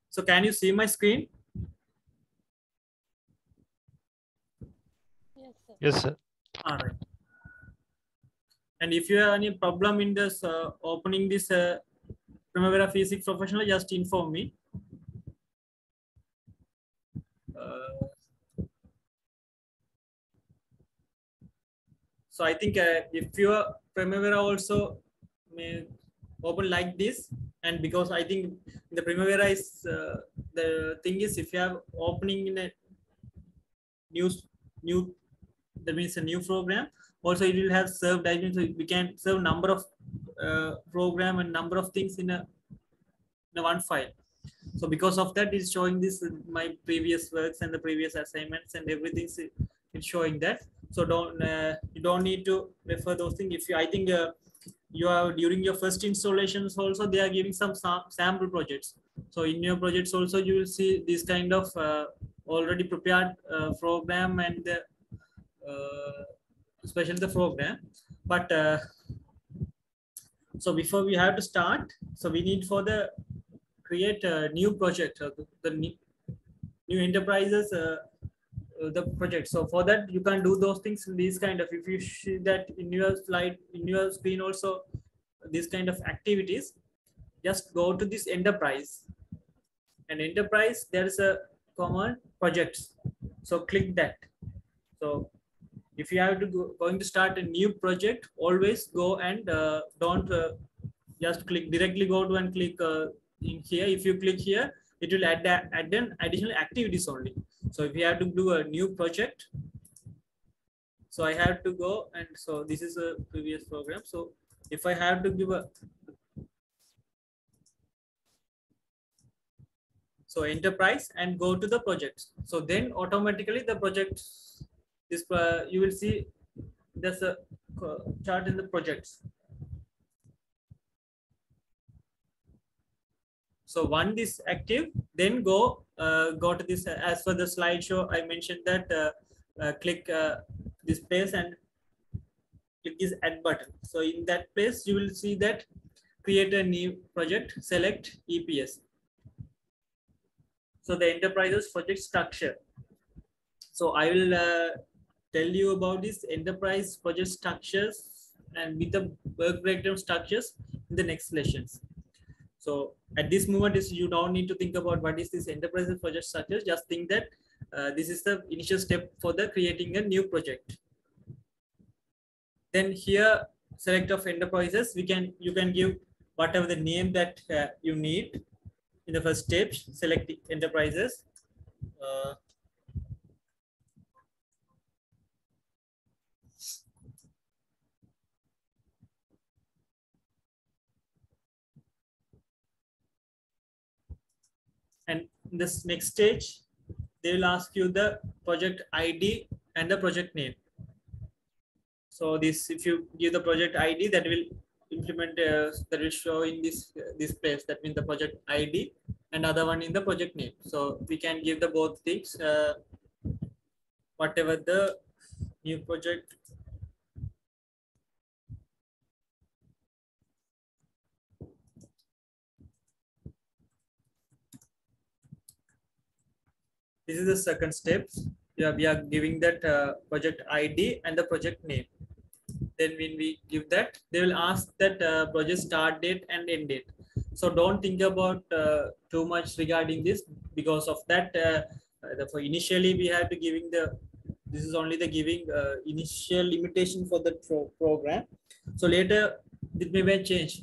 So can you see my screen? Yes, sir. Yes, sir. All right. And if you have any problem in this opening this Primavera Physics Professional, just inform me. So I think if your Primavera also may open like this, and because I think the Primavera is the thing is, if you have opening in a new that means a new program, also it will have served items, so we can serve number of program and number of things in a one file. So because of that, is showing this my previous works and the previous assignments and everything. It's showing that. So you don't need to refer those things. If you, I think you are during your first installations also, they are giving some sample projects. So in your projects also, you will see this kind of already prepared program and especially the program. But so before we have to start, so we need for the create a new project, the new enterprises, the project. So for that, you can do those things in these kind of, if you see that in your slide, in your screen also, these kind of activities, just go to this enterprise. And enterprise, there is a command projects. So click that. So if you have to going to start a new project, always go and don't just click directly, go to and click in here. If you click here, it will add an additional activities only. So if you have to do a new project, so I have to go, and so this is a previous program. So if I have to give a, so enterprise and go to the projects, so then automatically the project, this you will see there's a chart in the projects. So one this active, then go to this, as for the slideshow, I mentioned that click this place and click this add button. So in that place, you will see that create a new project, select EPS. So the enterprises project structure. So I will tell you about this enterprise project structures and with the work breakdown structures in the next lessons. So at this moment, is you don't need to think about what is this enterprise project structure. Just think that this is the initial step for the creating a new project. Then here, select of enterprises. You can give whatever the name that you need in the first step. Select the enterprises. And in this next stage, they will ask you the project ID and the project name. So this, if you give the project ID, that will implement, that will show in this place. That means the project ID and other one in the project name. So we can give the both things, whatever the new project. This is the second step. Yeah, we are giving that project ID and the project name. Then when we give that, they will ask that project start date and end date. So don't think about too much regarding this, because of that. For initially, we have to giving the, this is only the giving initial limitation for the program. So later, it may change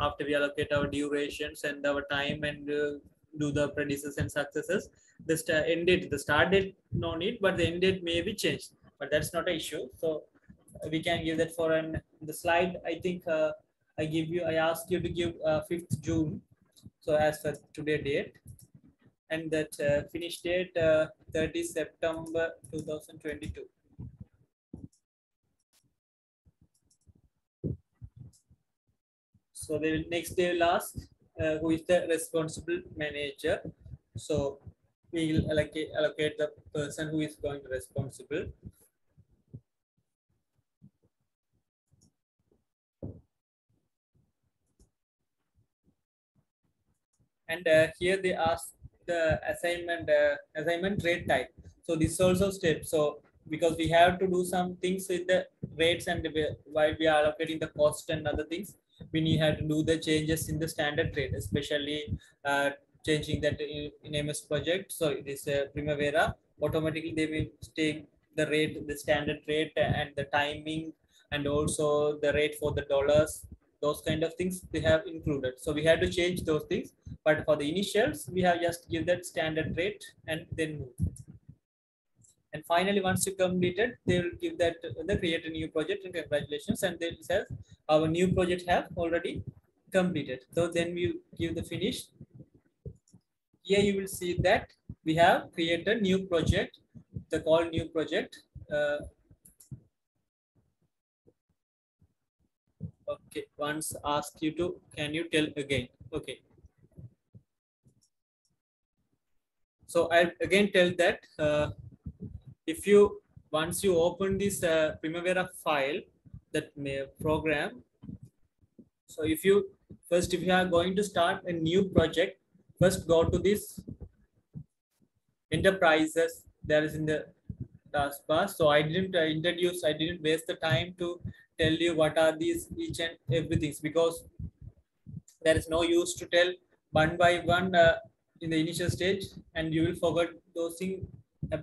after we allocate our durations and our time and do the predecessors and successors. The end date, the start date, no need, but the end date may be changed. But that's not an issue. So we can give that for the slide. I think I asked you to give 5th June. So as for today date, and that finish date 30 September 2022. So the next they will ask who is the responsible manager. So we will allocate the person who is going to responsible. And here they ask the assignment rate type. So this also step. So because we have to do some things with the rates, and while we are allocating the cost and other things, we need have to do the changes in the standard rate, especially changing that in MS project. So it is Primavera. Automatically they will take the rate, the standard rate, and the timing, and also the rate for the dollars. Those kind of things they have included. So we have to change those things. But for the initials, we have just give that standard rate and then move. And finally, once you completed, they will give that they create a new project and congratulations. And they will say our new project have already completed. So then we give the finish. Here you will see that we have created new project. The call new project. Okay. Once ask you to, can you tell again? Okay. So I again tell that if you once you open this Primavera file, that program. So if you are going to start a new project, first go to this enterprises. There is in the taskbar. So I didn't I didn't waste the time to tell you what are these each and everything, because there is no use to tell one by one in the initial stage, and you will forget those things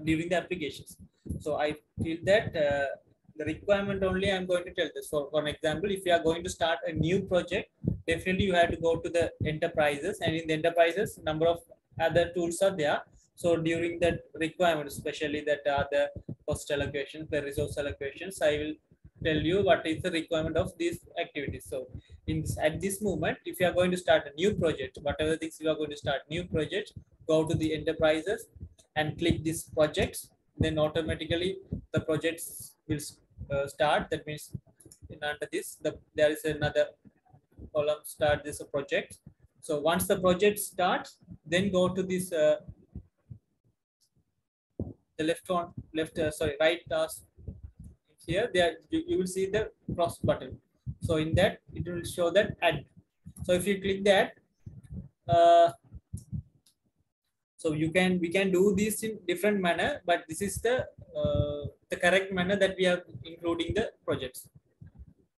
during the applications. So I feel that the requirement only I'm going to tell this. So for example, if you are going to start a new project, definitely you have to go to the enterprises, and in the enterprises, number of other tools are there. So during that requirement, especially that are the cost allocations, the resource allocations, I will tell you what is the requirement of these activities. So at this moment, if you are going to start a new project, whatever things you are going to start new project, go to the enterprises and click this projects. Then automatically the projects will start. That means under this, there is another column, start this project. So once the project starts, then go to this the right task. Here there you will see the cross button. So in that it will show that add. So if you click that, so we can do this in different manner, but this is the correct manner that we are including the projects.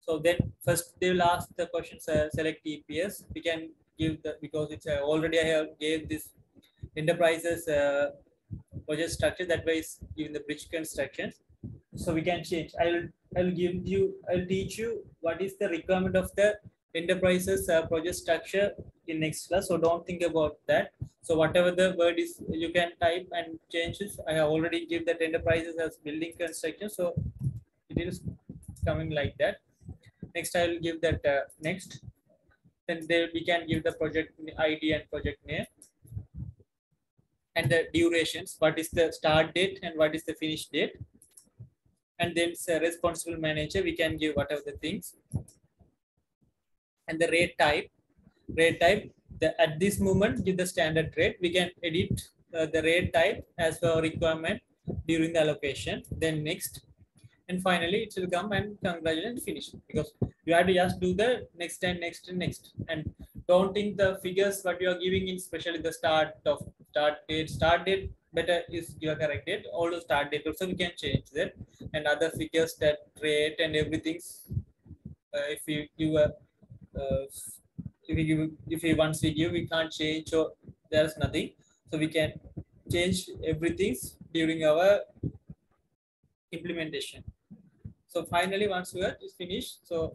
So then first they will ask the questions, select EPS. We can give the, because it's already I have gave this enterprises project structure, that way is given the bridge constructions. So we can change. I'll teach you what is the requirement of the enterprises project structure in next class. So don't think about that. So whatever the word is, you can type and change it. I have already give that enterprises as building construction. So it is coming like that. Next, I will give that next. Then we can give the project ID and project name, and the durations. What is the start date and what is the finish date? And then responsible manager, we can give whatever the things. And the rate type, at this moment give the standard rate. We can edit the rate type as per requirement during the allocation. Then next, and finally it will come and congratulate and finish, because you have to just do the next and next and next. And don't think the figures what you are giving in, especially the start date better is your correct date. All the start date also we can change that, and other figures, that rate and everything. If you give a if we once we give, we can't change, or there's nothing. So we can change everything during our implementation. So finally, once we are finished, so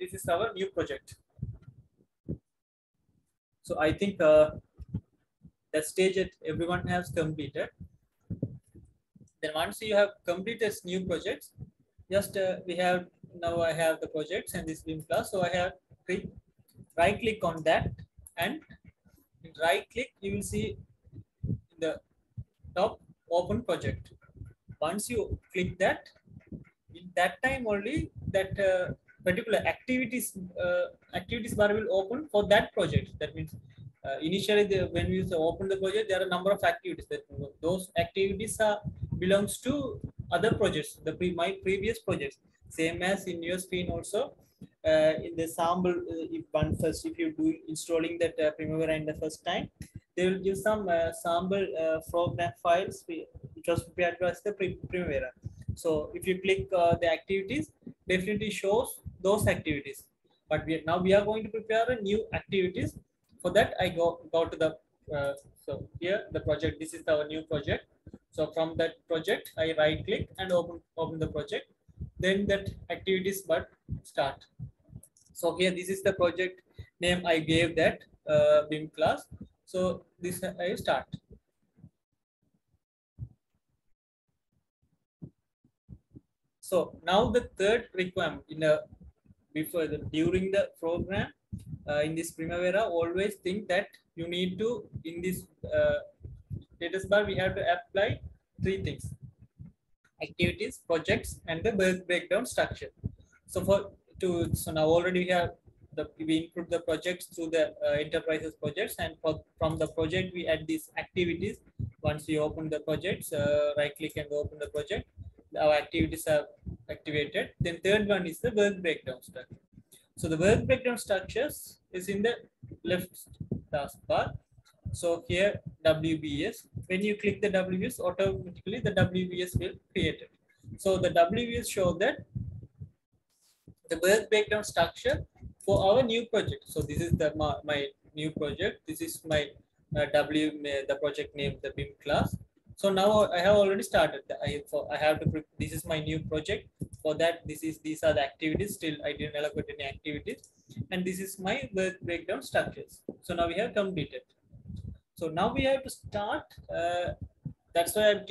this is our new project. So I think that stage that everyone has completed. Then once you have completed this new projects, just we have now I have the projects and this Vim class. So I have right click on that, and in right click you will see in the top open project. Once you click that, in that time only that particular activities bar will open for that project. That means initially when we open the project, there are a number of activities. Those activities belongs to other projects, my previous projects. Same as in your screen also. In the sample, if you do installing that Primavera in the first time, they will give some sample program files which was prepared as the Primavera. So if you click the activities, definitely shows those activities. But now we are going to prepare a new activities. For that, I go to the so here the project. This is our new project. So from that project, I right click and open the project. Then that activities but start. So here this is the project name I gave that Vim class. So this I start. So now the third requirement during the program in this Primavera, always think that you need to in this status bar we have to apply three things: activities, projects, and the breakdown structure. So so now already we include the projects through the enterprises projects, and from the project we add these activities. Once we open the projects, right click and open the project, our activities are activated. Then third one is the work breakdown structure. So the work breakdown structures is in the left taskbar. So here WBS, when you click the WBS, automatically the WBS will create it. So the WBS show that the work breakdown structure for our new project. So this is my new project. This is my the project name, the Vim class. So now I have already started. I have to. This is my new project. For that, these are the activities. Still, I didn't allocate any activities, and this is my work breakdown structures. So now we have completed. So now we have to start. That's why I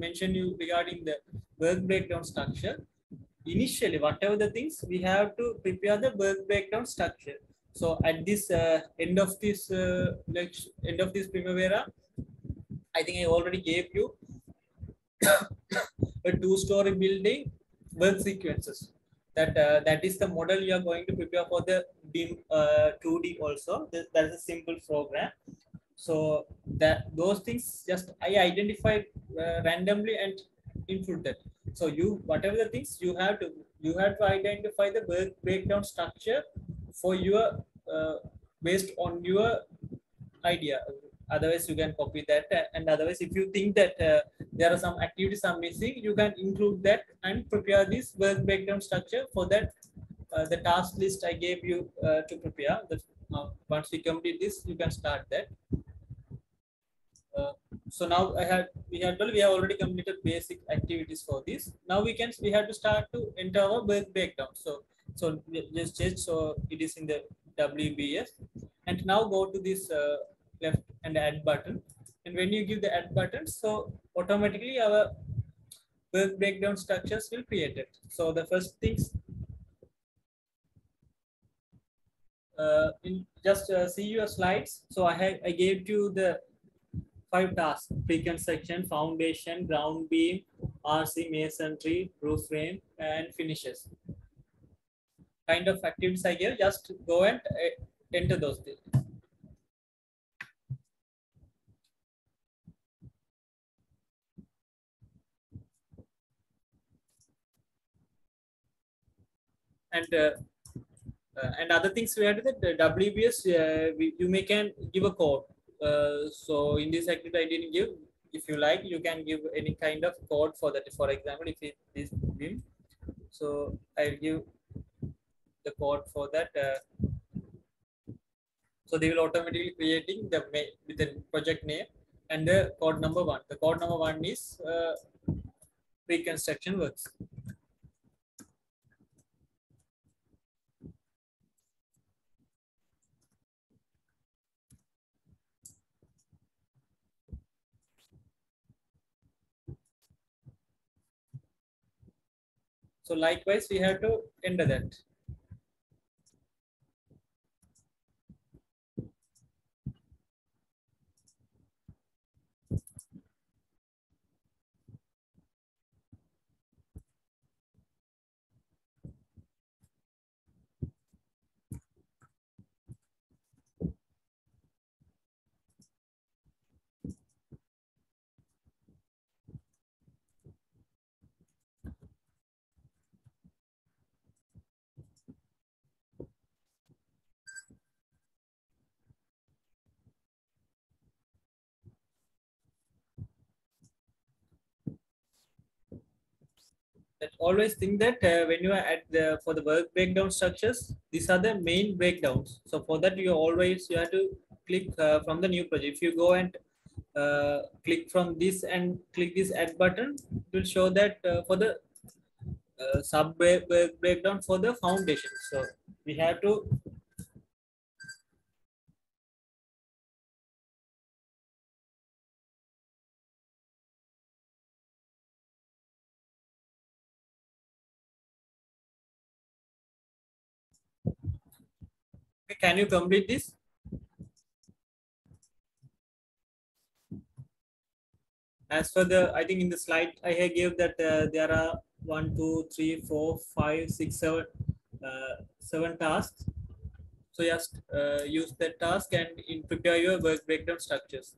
mentioned you regarding the work breakdown structure. Initially, whatever the things, we have to prepare the work breakdown structure. So at this end of this Primavera, I think I already gave you a two-story building work sequences. That is the model you are going to prepare for the BIM 2D also. That is a simple program. So those things just I identified randomly and include that. So whatever the things you have to identify the work breakdown structure for your based on your idea. Otherwise you can copy that, and otherwise if you think that there are some activities are missing, you can include that and prepare this work breakdown structure. For that the task list I gave you to prepare. Once we complete this, you can start that. So now we have already completed basic activities for this. Now we have to start to enter our work breakdown. So just change, so it is in the WBS, and now go to this left and add button, and when you give the add button, so automatically our work breakdown structures will create it. So the first things see your slides. So I gave you the 5 tasks: pre-construction, foundation, ground beam, RC, masonry, roof frame, and finishes. Kind of activities I gave, just go and enter those things. And other things we had the WBS, you can give a code. So in this activity I didn't give. If you like, you can give any kind of code for that. For example, if it is BIM, so I'll give the code for that. So they will automatically creating with the project name and the code number 1. The code number 1 is pre-construction works. So likewise, we have to enter that. That always think that when you are at the for the work breakdown structures, these are the main breakdowns. So for that, you have to click from the new project. If you go and click from this and click this add button, it will show that for the breakdown for the foundation. So we have to can you complete this? As for the, I think in the slide I gave that there are 7 tasks. So just use that task and prepare your work breakdown structures.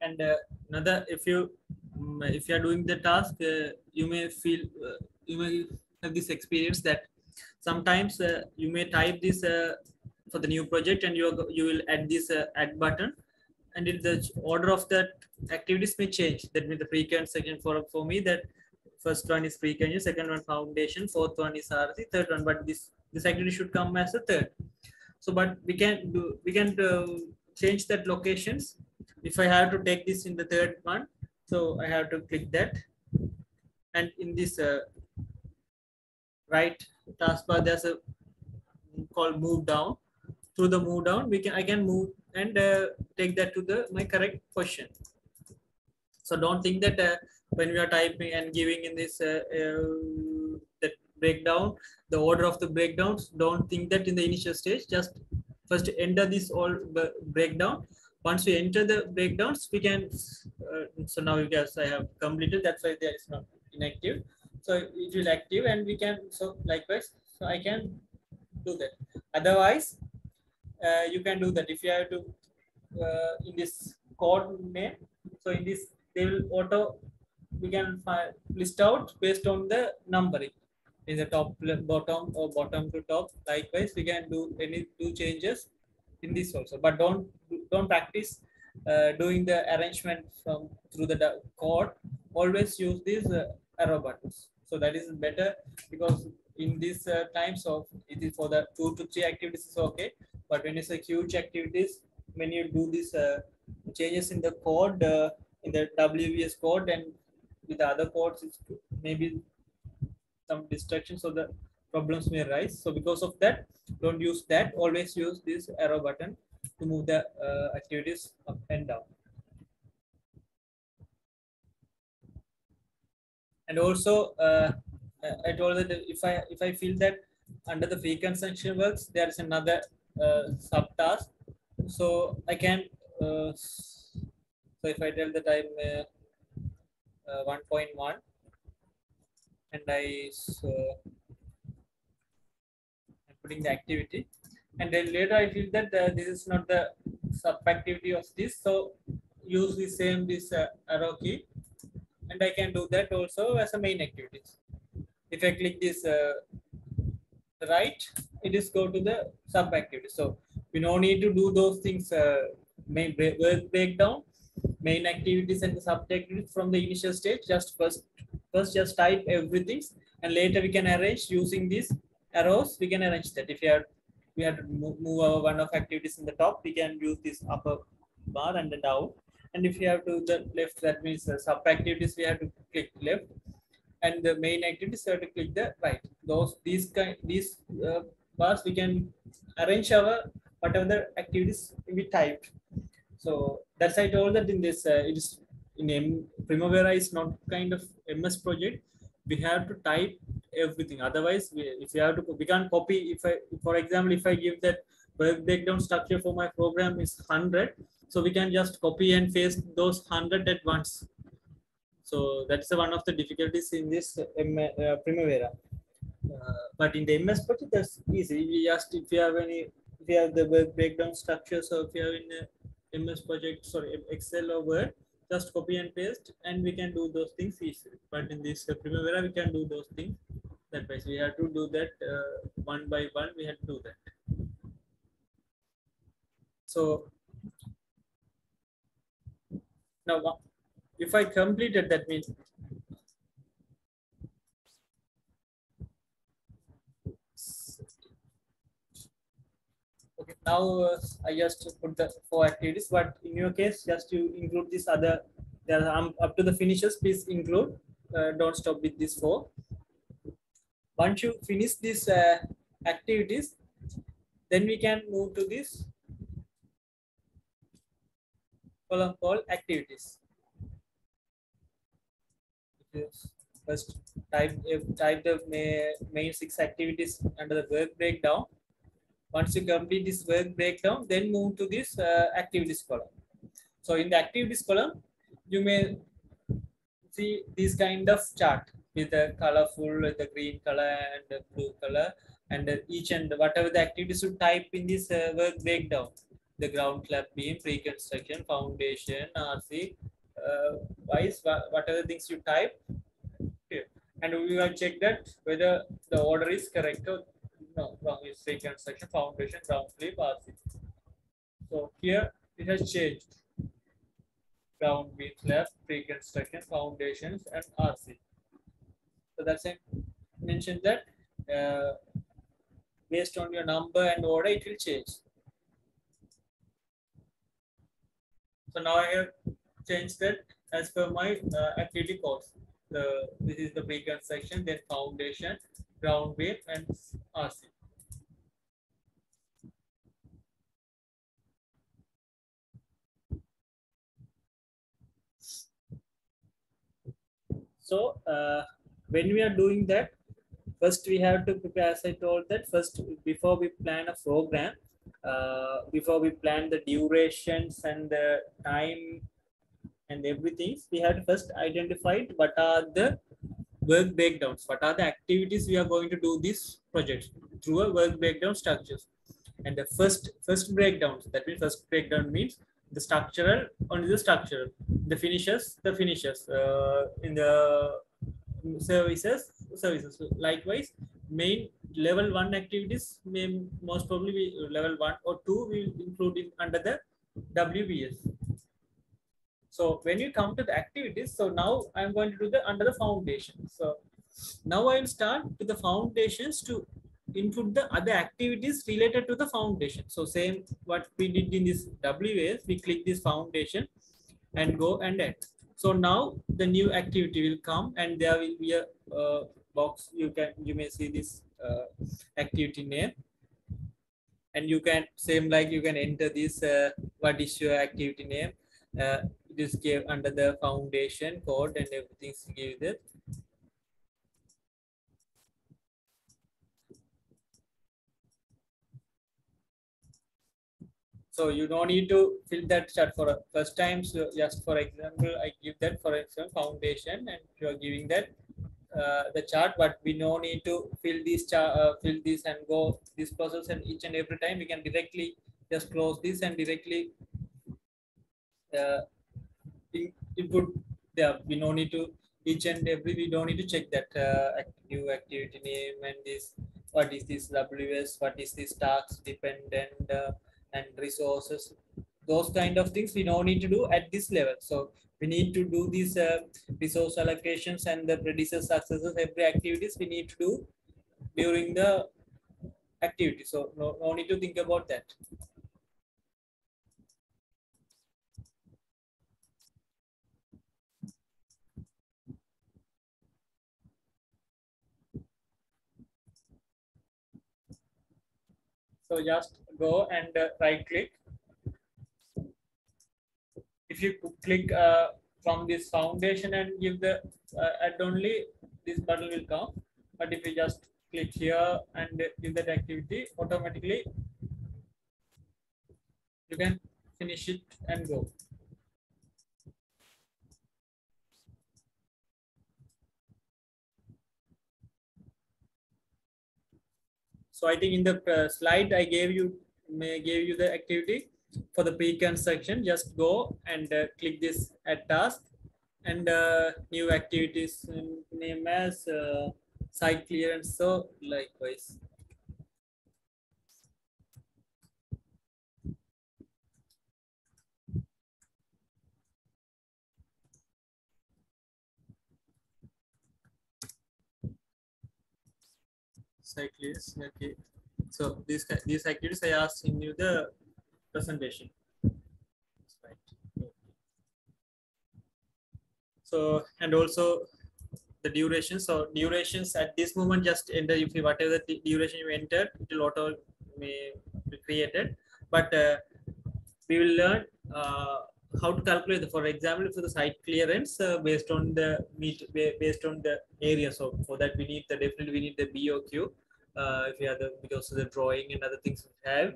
And another, if you are doing the task, you may feel you may have this experience that sometimes you may type this for the new project, and you will add this add button, and the order of that activities may change. That means the pre-con second for me, that first one is pre-con, second one foundation, fourth one is RC, third one, but this activity should come as a third. So but we can change that locations. If I have to take this in the third one, so I have to click that, and in this right taskbar there's a called move down. Through the move down, I can move and take that to the my correct position. So don't think that when we are typing and giving in this that breakdown, the order of the breakdowns, don't think that in the initial stage. Just first enter this all breakdown. Once we enter the breakdowns, we can so now yes, I have completed. That's why there is not inactive. So it will active, and we can, so likewise, so I can do that. Otherwise, you can do that if you have to in this code name. So in this, they will auto, we can list out based on the numbering in the top bottom or bottom to top. Likewise, we can do any two changes in this also, but don't practice doing the arrangement from through the code. Always use these arrow buttons. So that is better, because in these times of it is for the 2 to 3 activities is okay, but when it's a huge activities, when you do these changes in the code, in the WVS code and with the other codes, it's maybe some distractions, so the problems may arise. So because of that, don't use that. Always use this arrow button to move the activities up and down. And also I told that if I feel that under the pre-construction works there is another subtask, so I can so if I tell that I'm 1.1 and I'm putting the activity, and then later I feel that this is not the sub activity of this, so use the same this arrow key, and I can do that also as a main activity. If I click this right, it is go to the sub activity. So we no need to do those things, main work breakdown, main activities and the sub activities from the initial stage. Just first just type everything, and later we can arrange using these arrows. We can arrange that. If we have to move our one of activities in the top, we can use this upper bar and the down. And if you have to the left, that means sub activities, we have to click left, and the main activities we have to click the right. These bars we can arrange our whatever the activities we typed. So that's I told that in this it is Primavera is not kind of MS project. We have to type everything. Otherwise, if you have to, we can't copy. For example, if I give that work breakdown structure for my program is 100, so we can just copy and paste those 100 at once. So that's one of the difficulties in this Primavera. But in the MS project, that's easy. We just if you have the work breakdown structure, so if you have in a MS project, sorry, Excel or Word, just copy and paste, and we can do those things easily. But in this Primavera, we can do those things that way. So we have to do that one by one. We have to do that. So now, if I completed, that means okay. Now I just put the 4 activities, but in your case, just you include this other. There are up to the finishes. Please include. Don't stop with this 4. Once you finish these activities, then we can move to this column called activities. First type the main 6 activities under the work breakdown. Once you complete this work breakdown, then move to this activities column. So in the activities column, you may see this kind of chart with the colorful, the green color and the blue color, and each and whatever the activities you type in this work breakdown, the ground slab beam, pre-construction, foundation, RC, whatever things you type here, and we will check that whether the order is correct or no. Wrong is pre-construction, foundation, ground slab, RC. So here it has changed. Ground beam slab, pre-construction, foundations, and RC. So that's it. Mentioned that based on your number and order, it will change. So now I have changed that as per my activity codes. This is the pre-construction, then foundation, ground beam, and RC. So when we are doing that, first we have to prepare, as I told that first before we plan a program, before we plan the durations and the time and everything, we have to first identify what are the work breakdowns, what are the activities we are going to do this project through a work breakdown structures. And the first breakdowns, that means first breakdown means the structural, only the structural, the finishes, in the services. Likewise, main level 1 activities may most probably be level 1 or 2 will include it under the WBS. So when you come to the activities, so now I'm going to do the under the foundation. So now I will start with the foundations to input the other activities related to the foundation. So same what we did in this WAS, we click this foundation and go and add. So now the new activity will come, and there will be a box. You may see this activity name, and you can same like you can enter this what is your activity name. It is give under the foundation code and everything give it. So you don't need to fill that chart for a first time. So just for example, I give that for example foundation, and you are giving that the chart, but we no need to fill this chart, fill this and go this process, and each and every time we can directly just close this and directly uh, input. Yeah, we no need to each and every, we don't need to check that new activity name and this, what is this ws, what is this task dependent and resources, those kind of things we don't need to do at this level. So we need to do these resource allocations and the predecessor successes, every activities we need to do during the activity. So no need to think about that. So just go and right click. If you click from this foundation and give the add only, this button will come. But if you just click here and give that activity, automatically you can finish it and go. So I think in the slide I gave you the activity for the pre-construction. Just go and click this add task, and new activities name as site clearance. So likewise. Site clearance. Okay. So these activities I asked in you the presentation. Right. So and also the duration. So durations at this moment, just enter if you whatever the duration you entered, it will auto be created. But we will learn how to calculate. For example, for the site clearance based on the based on the area. So for that we need the definitely we need the BOQ. If we have the, because of the drawing and other things we have,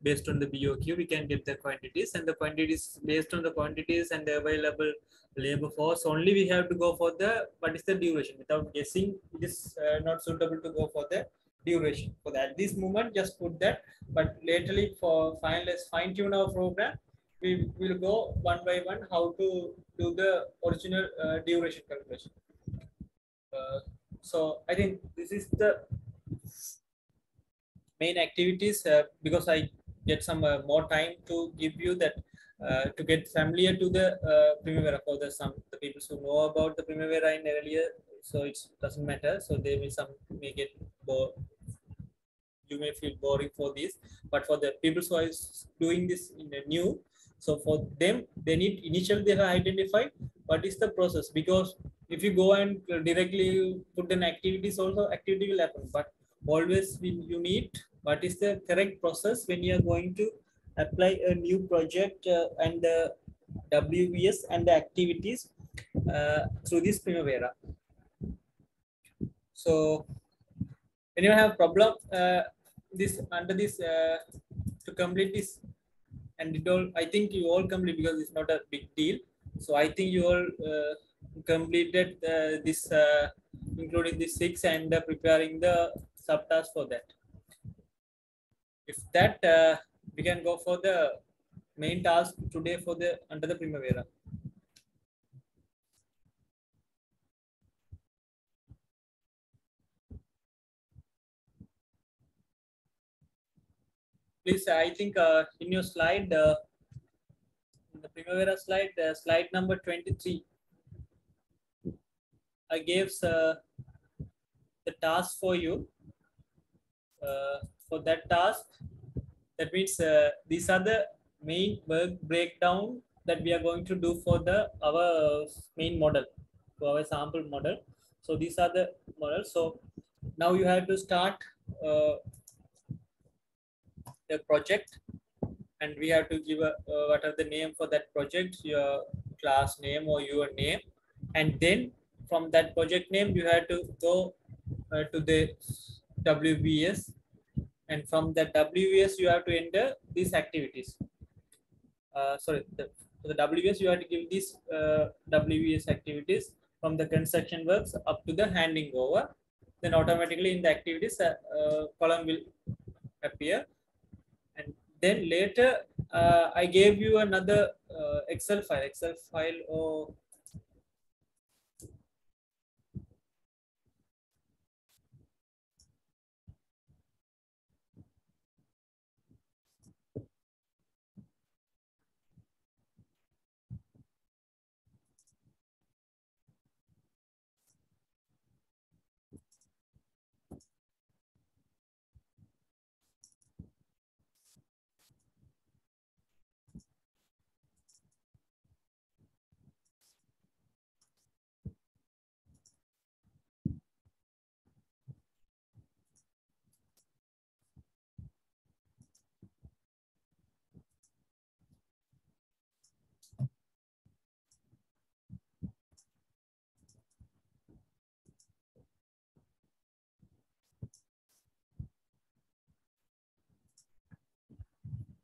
based on the BOQ we can get the quantities, and the quantities based on the quantities and the available labor force only we have to go for the what is the duration. Without guessing, it is not suitable to go for the duration. For that, this moment just put that, but laterally for finalize fine tune our program, we will go one by one how to do the original duration calculation. So I think this is the main activities because I get some more time to give you that to get familiar to the Primavera for the people who know about the Primavera in earlier, so it doesn't matter. So they will some may get bored. You may feel boring for this, but for the people who are doing this in a new, so for them they need initially they have identified what is the process, because if you go and directly put an activities, also activity will happen, but always you need what is the correct process when you are going to apply a new project and the WBS and the activities through this Primavera. So when you have problem this under this to complete this, and it all, I think you all complete because it's not a big deal. So I think you all completed this including the 6 and preparing the subtask for that. If that we can go for the main task today for the under the Primavera. Please, I think in your slide, in the Primavera slide, slide number 23, I gave the task for you. For that task, that means these are the main work breakdown that we are going to do for the our main model, for our sample model. So these are the models. So now you have to start the project, and we have to give a what are the name for that project, your class name or your name, and then from that project name you have to go to the WBS, and from that WBS you have to enter these activities. sorry, for the WBS, you have to give these WBS activities from the construction works up to the handing over. Then automatically in the activities column will appear. And then later I gave you another Excel file or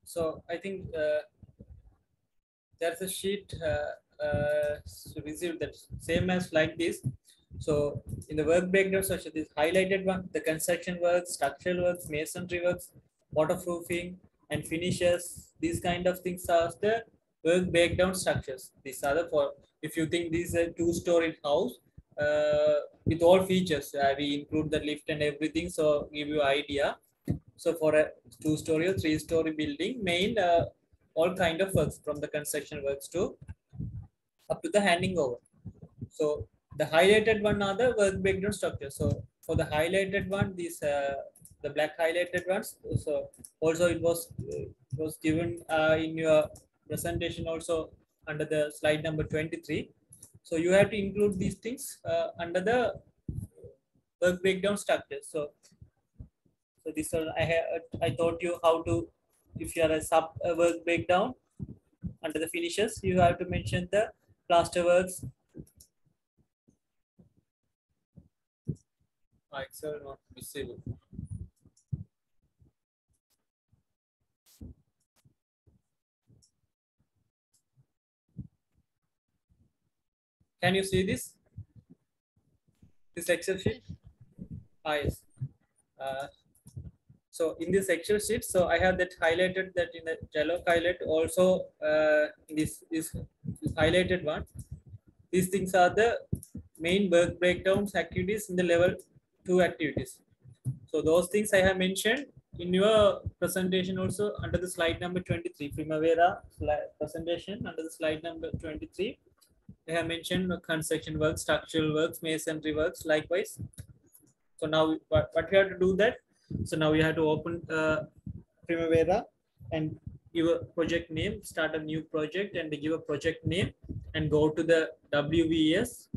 so I think there's a sheet received that same as like this. So in the work breakdown section, this highlighted one, the construction works, structural works, masonry works, waterproofing, and finishes. These kind of things are the work breakdown structures. These are the for if you think this is a two-story house with all features, we include the lift and everything. So give you idea. So for a two-story or three-story building, main all kind of works from the construction works to up to the handing over. So the highlighted one are the work breakdown structure. So for the highlighted one, these the black highlighted ones. So also it was given in your presentation also under the slide number 23. So you have to include these things under the work breakdown structure. So this one I taught you how to, if you are a sub work breakdown under the finishes, you have to mention the plaster works. Excel not visible. Can you see this? This Excel sheet? Yes. So in this Excel sheet, so I have that highlighted that in the yellow highlight also in this highlighted one. These things are the main work breakdowns activities in the level 2 activities. So those things I have mentioned in your presentation also under the slide number 23, Primavera presentation under the slide number 23. I have mentioned construction works, structural works, masonry works, likewise. So now what we have to do that? So now you have to open Primavera and give a project name, start a new project and give a project name and go to the WBS,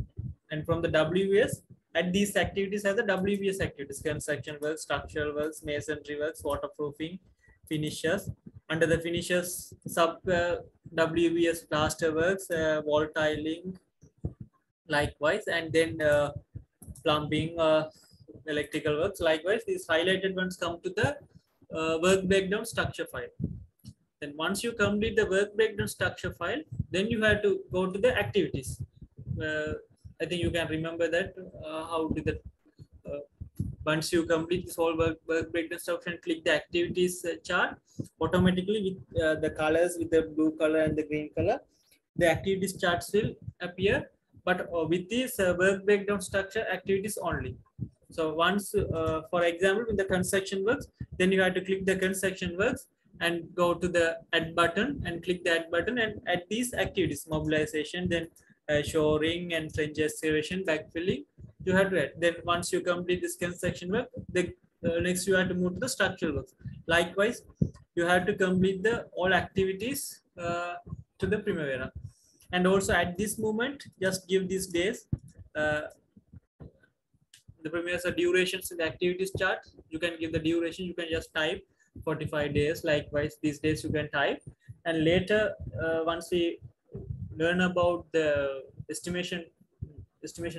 and from the WBS at these activities are the WBS activities: construction works, structural works, masonry works, waterproofing, finishes. Under the finishes sub WBS plaster works, wall tiling, likewise, and then plumbing, electrical works. Likewise, these highlighted ones come to the work breakdown structure file. Then once you complete the work breakdown structure file, then you have to go to the activities. I think you can remember that how did the once you complete this whole work breakdown structure and click the activities chart, automatically with the colors, with the blue color and the green color, the activities charts will appear, but with this work breakdown structure activities only. So once, for example, in the construction works, then you have to click the construction works and go to the add button and click the add button and add these activities: mobilization, then shoring and trench excavation, backfilling. You have to add. Then once you complete this construction work, the next you have to move to the structural works. Likewise, you have to complete the all activities to the Primavera. And also at this moment, just give these days. The Primavera durations in the activities chart. You can give the duration. You can just type 45 days. Likewise, these days you can type. And later, once we learn about the estimation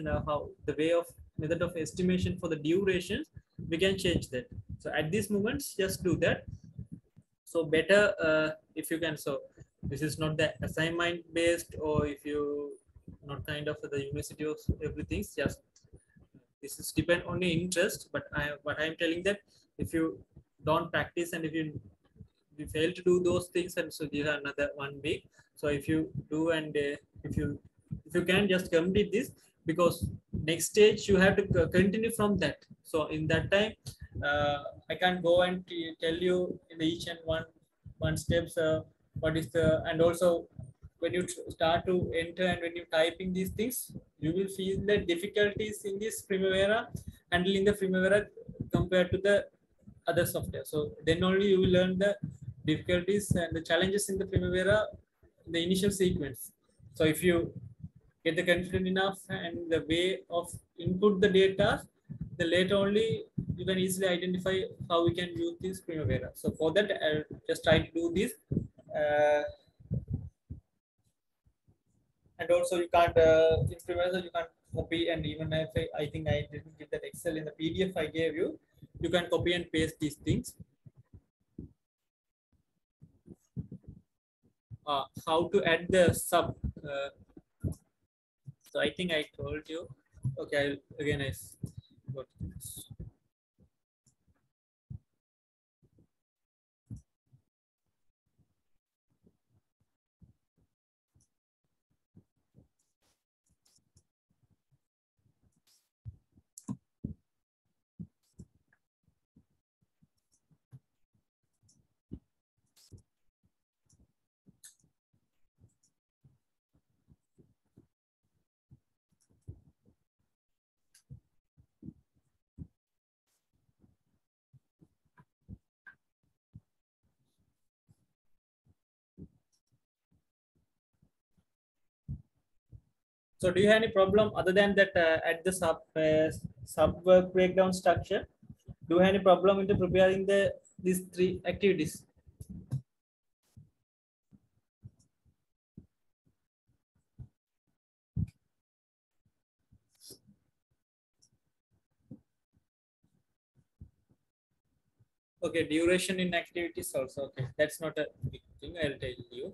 of how the way of method of estimation for the durations, we can change that. So at this moment, just do that. So better if you can. So This is not the assignment based, or if you not kind of the university of everything. Just this is depend on your interest. But what I'm telling that if you don't practice and if you fail to do those things, and so you have another 1 week. So if you do and if you if you can just complete this, because next stage you have to continue from that. So in that time, uh, I can't go and tell you in each and one steps what is the, and also when you start to enter and when you typing these things, you will feel the difficulties in this Primavera, handling the Primavera compared to the other software. So then only you will learn the difficulties and the challenges in the Primavera, the initial sequence. So if you get the confident enough and the way of input the data, the later only you can easily identify how we can use this Primavera. So for that, I'll just try to do this. And also you can't in Primavera you can't copy, and even if I think I didn't give that Excel in the PDF I gave you, you can copy and paste these things. How to add the sub. So I think I told you. Okay, again I got this. So do you have any problem other than that at the sub work breakdown structure? Do you have any problem into preparing these 3 activities? Okay, duration in activities also. Okay, that's not a big thing. I'll tell you.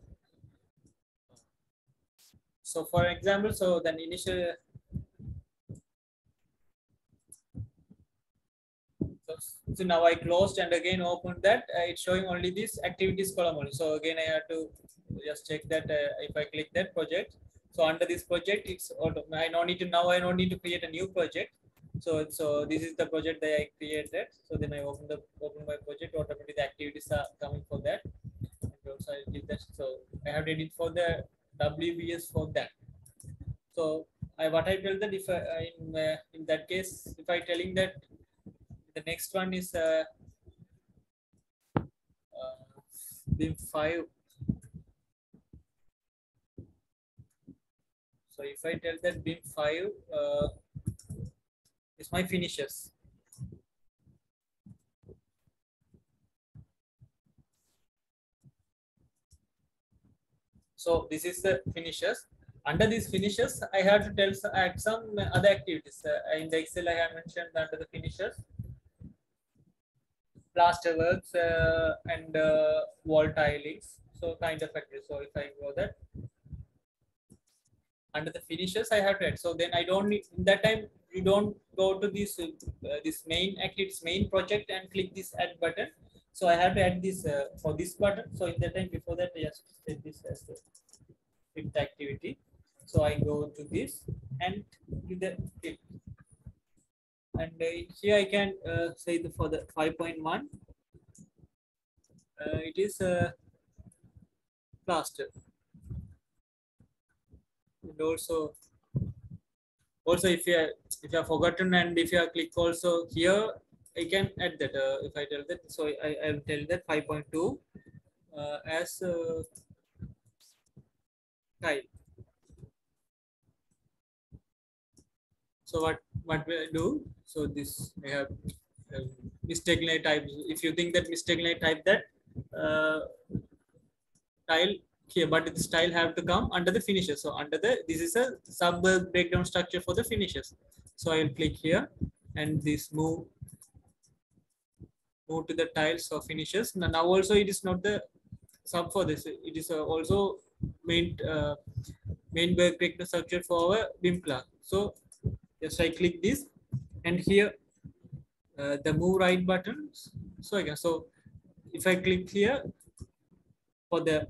So for example, so then initial. So now I closed and again opened that. It's showing only this activities column only. So again I have to just check that if I click that project. So under this project, it's auto. I don't need to now. I don't need to create a new project. So this is the project that I created. So then I open my project. Automatically the activities are coming for that. And also I did that. So I have did it for the WBS for that. So what I tell that if in that case, if I telling that the next one is BIM 5. So if I tell that BIM 5 is my finishes. So this is the finishes. Under these finishes, I have to add some other activities. In the Excel, I have mentioned under the finishes, plaster works and wall tilings. So kind of activities. So if I go that under the finishes, I have to add. So then I don't need in that time. You don't go to this main activities main project and click this add button. So I have to add this for this button. So in that time before that, I just set this as the fifth activity. So I go to this and do the click. And here I can say for the 5.1, it is plaster. And also if you have forgotten and if you have click also here, I can add that if I tell that. So I will tell that 5.2 as tile. So what will I do? So this I have mistakenly typed. If you think that mistakenly type that tile here, but this tile have to come under the finishes. So under this is a sub breakdown structure for the finishes. So I will click here and this move to the tiles of finishes. Now also it is not the sub for this. It is also main work breakdown structure for our BIM class. So just I click this, and here the move right button. So again, so if I click here for the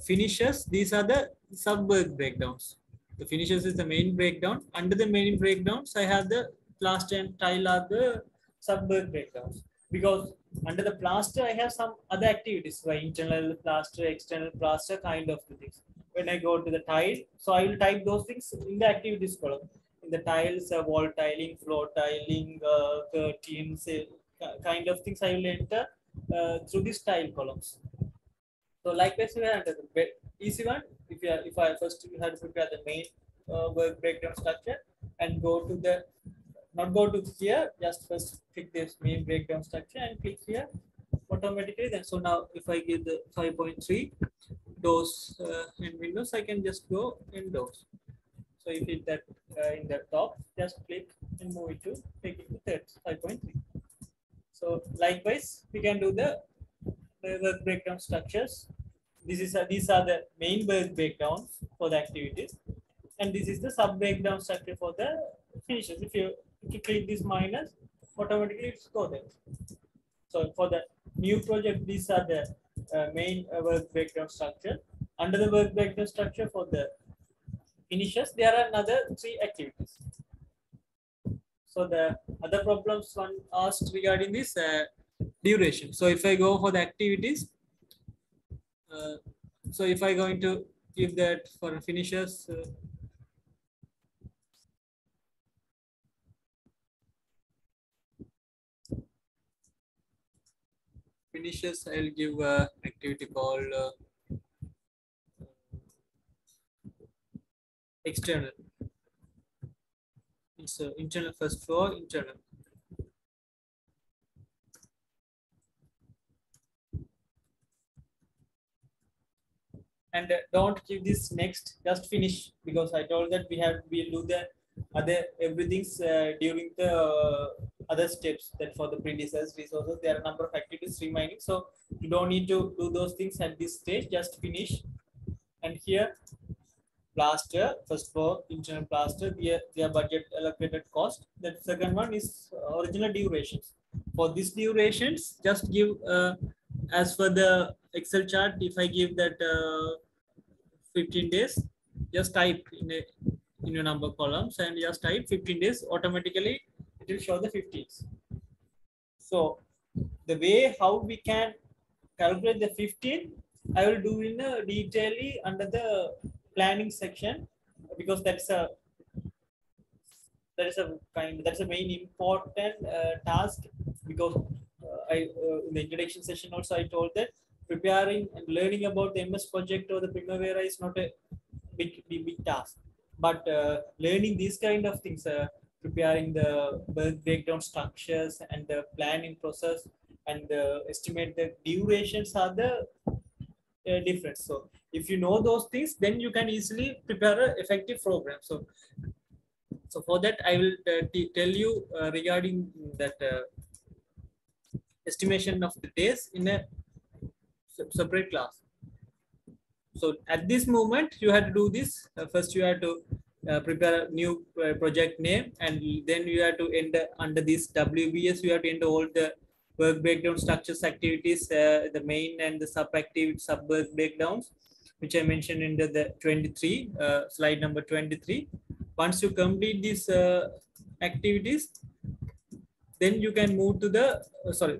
finishes, these are the sub work breakdowns. The finishes is the main breakdown. Under the main breakdowns, I have the plaster and tile are the sub work breakdowns. Because under the plaster, I have some other activities like internal plaster, external plaster, kind of things. When I go to the tile, so I will type those things in the activities column. In the tiles, wall tiling, floor tiling, curtains, kind of things I will enter through these tile columns. So likewise, we have the easy one. If I first you have to prepare the main work breakdown structure and go to the not go to here, just first click this main breakdown structure and click here automatically. Then so now if I give the 5.3 doors and windows, I can just go in doors. So if it that in the top, just click and move it to take it to 5.3. So likewise, we can do the work breakdown structures. These are the main work breakdowns for the activities, and this is the sub breakdown structure for the finishes. If you click this minus, automatically it's go there. So for the new project, these are the main work breakdown structure. Under the work breakdown structure for the finishes, there are another 3 activities. So the other problems one asked regarding this duration. So if I go for the activities, so if I going to give that for finishes, I'll give activity called external. It's internal first floor, internal. And don't give this next, just finish, because I told that we'll do the other everything's during the other steps that for the predecessors resources. There are a number of activities remaining, so you don't need to do those things at this stage. Just finish. And here plaster, first floor, internal plaster, their budget allocated cost. The second one is original durations. For these durations, just give as for the Excel chart, if I give that 15 days, just type in your number columns and just type 15 days, automatically it will show the 15s. So the way how we can calculate the 15, I will do in a detail under the planning section, because that's a main important task, because in the introduction session also I told that preparing and learning about the MS project or the Primavera is not a big task, but learning these kind of things, preparing the work breakdown structures and the planning process and estimate the durations are the different. So if you know those things, then you can easily prepare an effective program. So for that, I will tell you regarding that estimation of the days in a separate class. So at this moment, you have to do this. First, you have to prepare a new project name, and then you have to enter under this WBS. You have to enter all the work breakdown structures, activities, the main and the sub work breakdowns, which I mentioned in the 23 slide number 23. Once you complete these activities, then you can move to the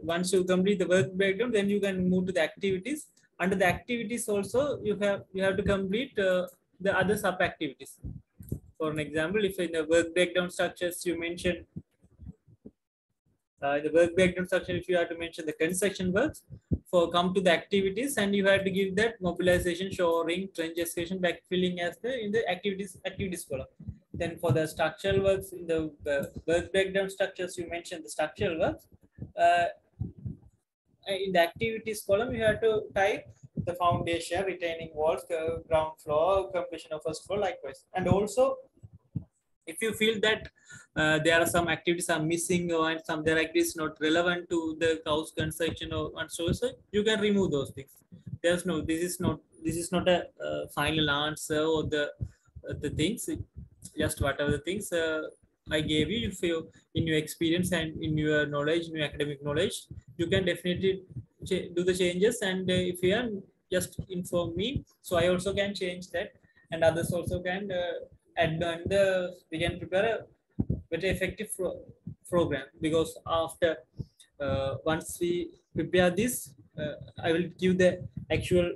once you complete the work breakdown, then you can move to the activities. Under the activities also, you have to complete the other sub activities. For an example, if in the work breakdown structures you mention the work breakdown structure, if you have to mention the construction works, for come to the activities, and you have to give that mobilization, shoring, trench excavation, backfilling as in the activities column. Then for the structural works, in the work breakdown structures, you mentioned the structural works. In the activities column, you have to type the foundation, retaining walls, ground floor, completion of first floor, likewise. And also If you feel that there are some activities are missing or and some their activities not relevant to the house construction or and so you can remove those things. There's no this is not a final answer or the things, just whatever the things I gave you. If you in your experience and in your knowledge, in your academic knowledge, you can definitely do the changes. And if you are, just inform me, so I also can change that, and others also can add on the, we can prepare a very effective program. Because after once we prepare this, I will give the actual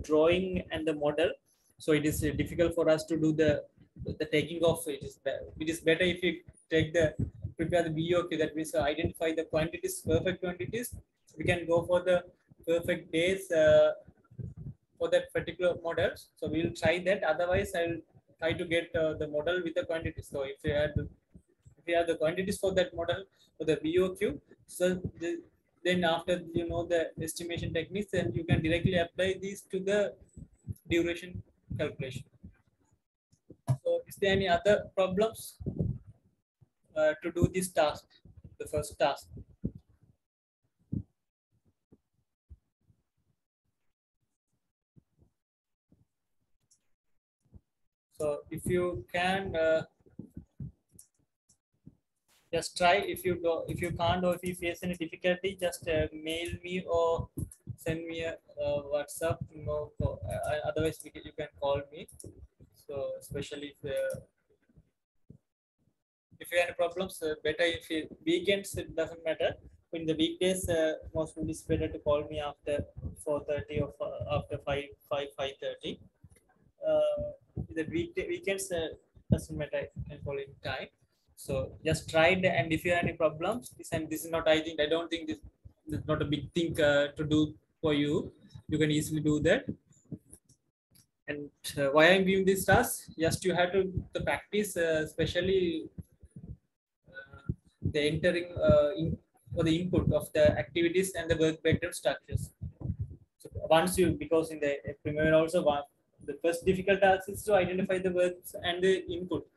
drawing and the model. So it is difficult for us to do the taking off. It is better if you take the prepare the BOQ, that means identify the quantities, perfect quantities. We can go for the perfect days for that particular model. So we will try that. Otherwise, I will try to get the model with the quantities. So if you have the quantities for that model for the BOQ, so then after you know the estimation techniques, then you can directly apply these to the duration calculation. So is there any other problems to do this task, the first task? So if you can just try. If you go, if you can't, or if you face any difficulty, just mail me or send me a WhatsApp. Otherwise, you can call me. So especially if you have any problems, better if you weekends, it doesn't matter. In the weekdays, mostly it's better to call me after 4:30 or after 5:30. The weekends doesn't matter. You can call in time. So just try it, and if you have any problems, this is not. I don't think this is not a big thing to do for you. You can easily do that. And why I'm giving this task? Just you have to the practice, especially the entering for the input of the activities and the work breakdown structures. So once you, because in the Primavera also, the first difficult task is to identify the works and the input.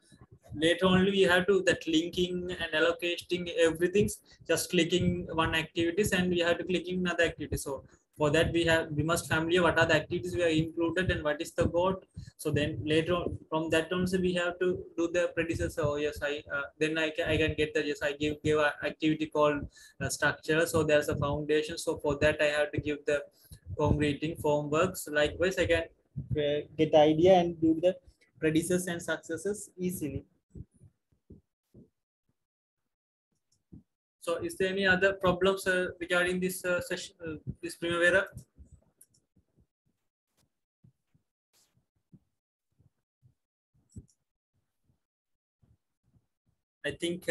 Later only we have to that linking and allocating everything, just clicking one activities and we have to clicking another activity. So for that we must familiar what are the activities we are included and what is the code. So then later on, from that also we have to do the predecessor. Oh yes, then I can get the, yes, I give an activity called structure. So there's a foundation. So for that I have to give the concreting form works. Likewise I can get the idea and do the predecessors and successes easily. So is there any other problems regarding this session, this Primavera? I think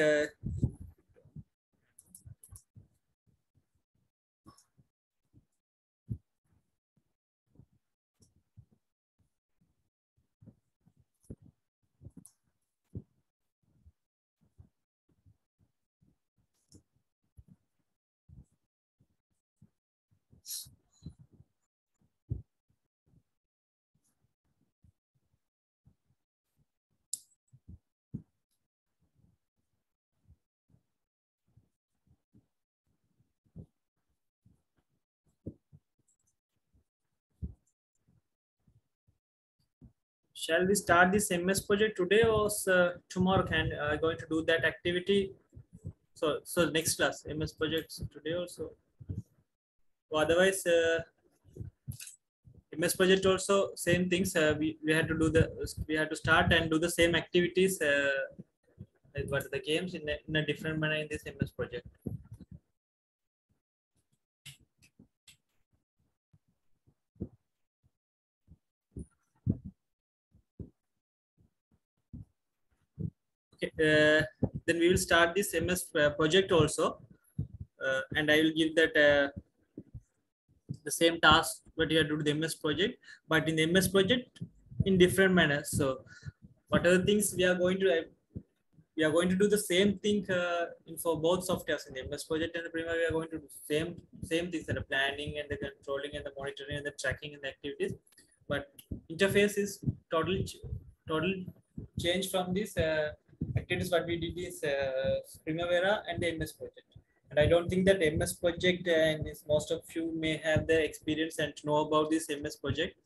shall we start this MS project today or tomorrow? Can going to do that activity? So next class MS projects today also. Or otherwise, MS project also same things. We had to do we had to start and do the same activities. Like what are the games in a different manner in this MS project. Okay, then we will start this MS project also, and I will give that the same task what you have to do the MS project, but in the MS project in different manners. So what are the things we are going to do the same thing for both softwares. In the MS project and the Prima, we are going to do same things, the planning and the controlling and the monitoring and the tracking and the activities. But interface is totally changed from this activities what we did is Primavera and the MS project. And I don't think that MS project and most of you may have the experience and know about this MS project.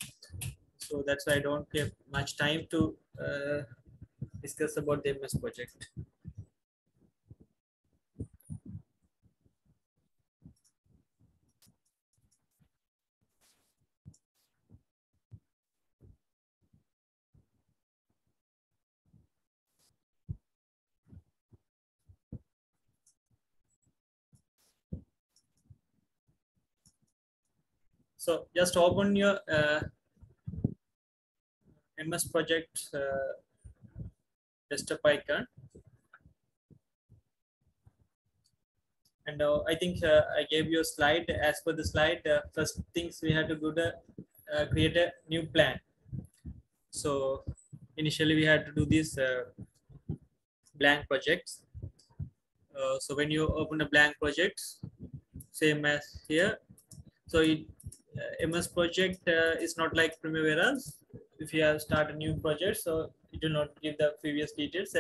So that's why I don't have much time to discuss about the MS project. So just open your MS project desktop icon. And I think I gave you a slide. As per the slide, first things we had to do the create a new plan. So initially we had to do these blank projects. So when you open a blank project, same as here. So MS project is not like Primavera's. If you have start a new project, so it will not give the previous details.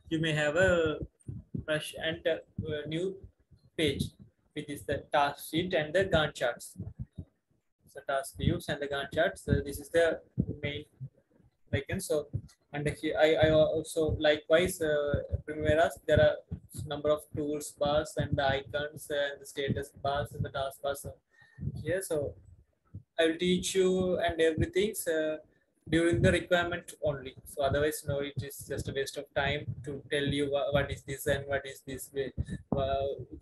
You may have a fresh and new page, which is the task sheet and the Gantt charts. So task views and the Gantt charts. So this is the main icon. So and here I also likewise Primaveras there are number of tools bars and the icons and the status bars and the task bars here. So I will teach you and everything during the requirement only. So otherwise, no, it is just a waste of time to tell you what is this and what is this, the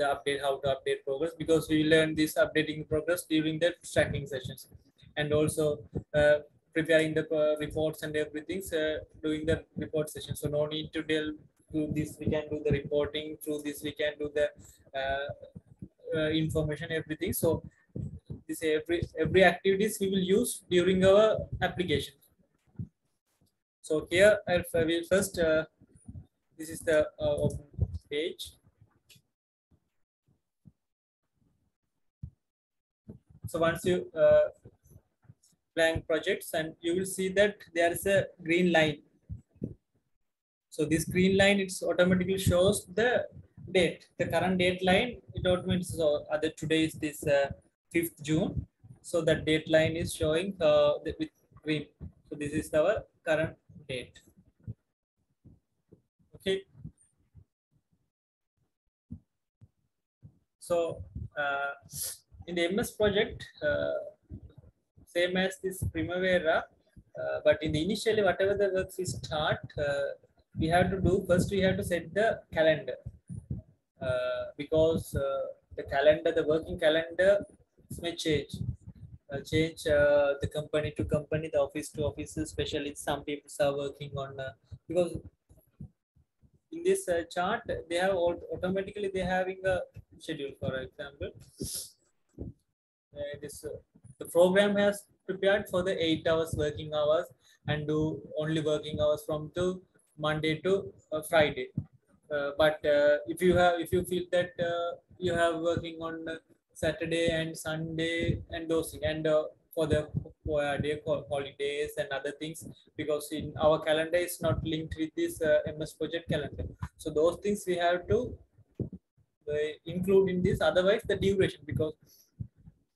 update, how to update progress, because we learn this updating progress during the tracking sessions, and also preparing the reports and everything doing the report session. So no need to tell through this we can do the reporting, through this we can do the information, everything. So this every activities we will use during our application. So here I will first this is the open page. So once you blank projects, and you will see that there is a green line. So this green line, it's automatically shows the date, the current date line. It automatically so other today is this 5th June. So that date line is showing with green. So this is our current date. Okay. So in the MS project, same as this Primavera, but in the initially whatever the works we start, we have to do first. We have to set the calendar because the calendar, the working calendar, may change. The company to company, the office to office, especially some people are working on because in this chart they have automatically they having a schedule. For example, the program has prepared for the 8 hours working hours and do only working hours from to Monday to Friday. But if you feel that you have working on Saturday and Sunday and those and for the day holidays and other things, because in our calendar is not linked with this MS project calendar. So those things we have to include in this. Otherwise, the duration, because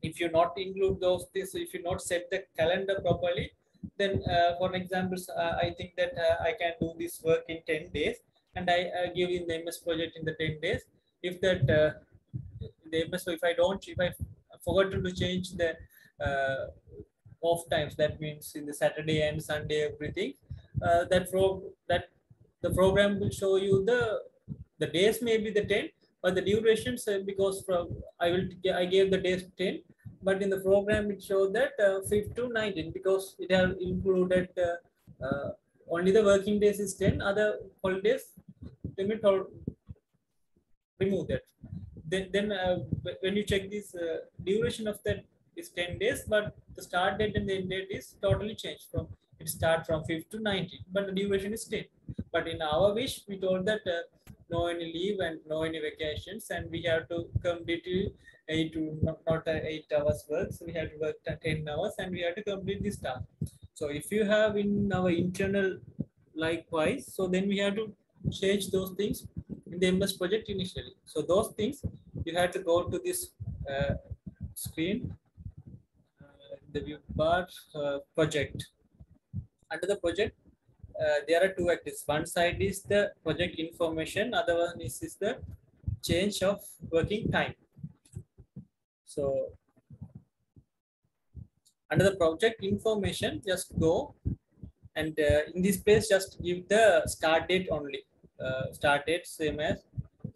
if you not include those things, if you not set the calendar properly, then for example, I think that I can do this work in 10 days and I give in the MS project in the 10 days. If that the MS, if I forgot to change the off times, that means in the Saturday and Sunday everything, that the program will show you the days may be the 10, but the durations because from I gave the days 10, but in the program it showed that 5 to 19 because it has included only the working days is 10, other holidays limit or remove that. Then when you check this duration of that is 10 days, but the start date and the end date is totally changed from it start from 5 to 19, but the duration is 10. But in our wish, we told that no any leave and no any vacations, and we have to complete 8 hours work. So we have to work 10 hours and we have to complete this task. So if you have in our internal likewise, so then we have to change those things in the MS project initially. So those things you have to go to this screen, the view bar, project. Under the project, there are two activities. One side is the project information, other one is the change of working time. So under the project information, just go and in this place, just give the start date only. Start date same as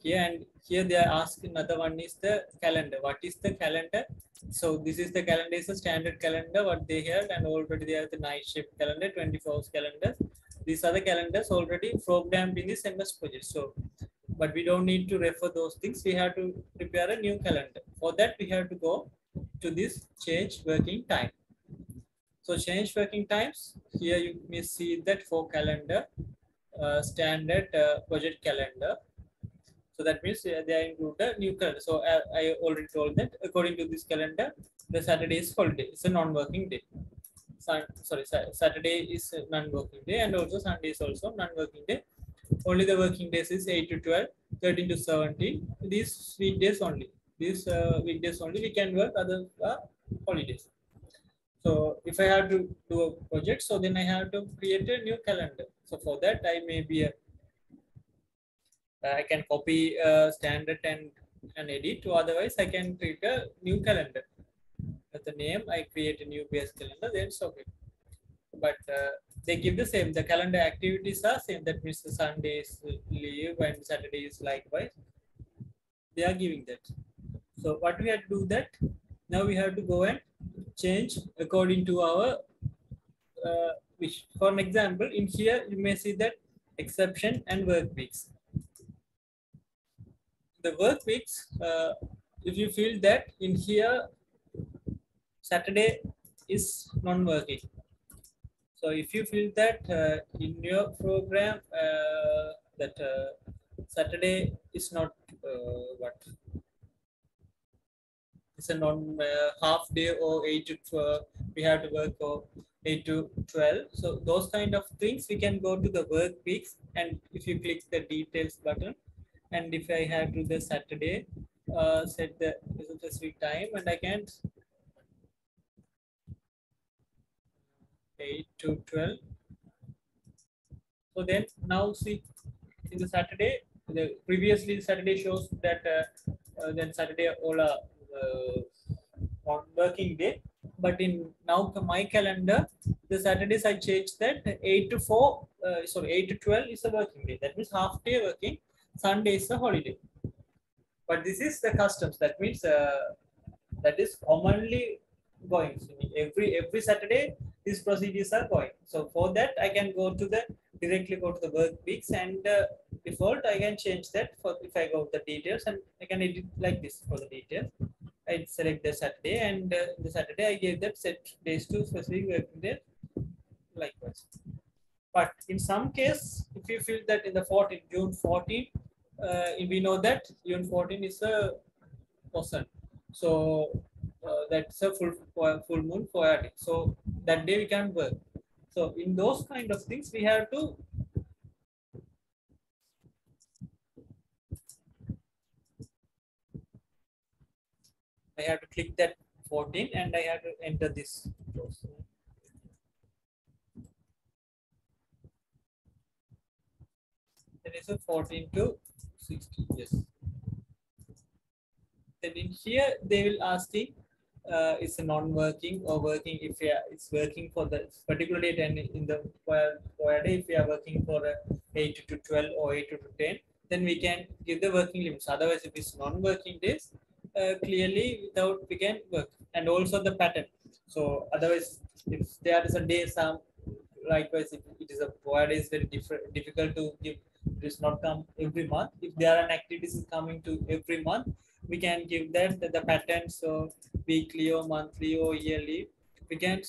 here, and here they are asking another one is the calendar. What is the calendar? So this is the calendar, is a standard calendar what they have, and already they have the night shift calendar, 24 hours calendar. These are the calendars already programmed in this MS project. So, but we don't need to refer those things. We have to prepare a new calendar. For that, we have to go to this change working time. So change working times. Here you may see that for calendar, standard project calendar. So that means they include a new calendar. So I already told that according to this calendar, the Saturday is holiday. It's a non-working day. Saturday is a non-working day, and also Sunday is also non-working day. Only the working days is 8 to 12, 13 to 17. These weekdays only. These weekdays only we can work. Others are holidays. So if I have to do a project, so then I have to create a new calendar. So for that, I may be I can copy standard and edit. Or otherwise, I can create a new calendar. With the name, I create a new base calendar. Then it's okay. But they give the same. The calendar activities are same. That means the Sunday is leave and Saturday is likewise. They are giving that. So what we have to do that. Now we have to go and change according to our wish. For an example, in here you may see that exception and work weeks. The work weeks, if you feel that in here Saturday is non-working. So if you feel that in your program that Saturday is not what, it's a non half day or 8 to 12, we have to work for 8 to 12. So those kind of things we can go to the work weeks, and if you click the details button, and if I have to the Saturday, set the specific time, and I can 8 to 12. So then now see in the Saturday, the previously Saturday shows that then Saturday all are on working day, but in now my calendar, the Saturdays I changed that 8 to 4, 8 to 12 is a working day. That means half day working, Sunday is a holiday. But this is the customs. That means that is commonly going. So every Saturday, these procedures are going. So for that, I can go to the directly go to the work weeks, and default I can change that for if I go to the details, and I can edit like this for the details. I select the Saturday, and the Saturday I gave that set days to specific working day likewise. But in some case, if you feel that in the June 14, we know that June 14 is a person. So that's a full moon poetic. So that day we can work. So in those kind of things, we have to click that 14, and I have to enter this. Then it's a 14 to 16. Yes. Then in here they will asking it's a non-working or working. If it's working for the particular date, and in the day if we are working for 8 to 12 or 8 to 10, then we can give the working limits. Otherwise, if it's non-working days, clearly without we can work. And also the pattern. So otherwise, if there is a day, some likewise, if it is a provider is very difficult to give. It is not come every month. If there are an activities is coming to every month, we can give that the pattern. So weekly or monthly or yearly, we can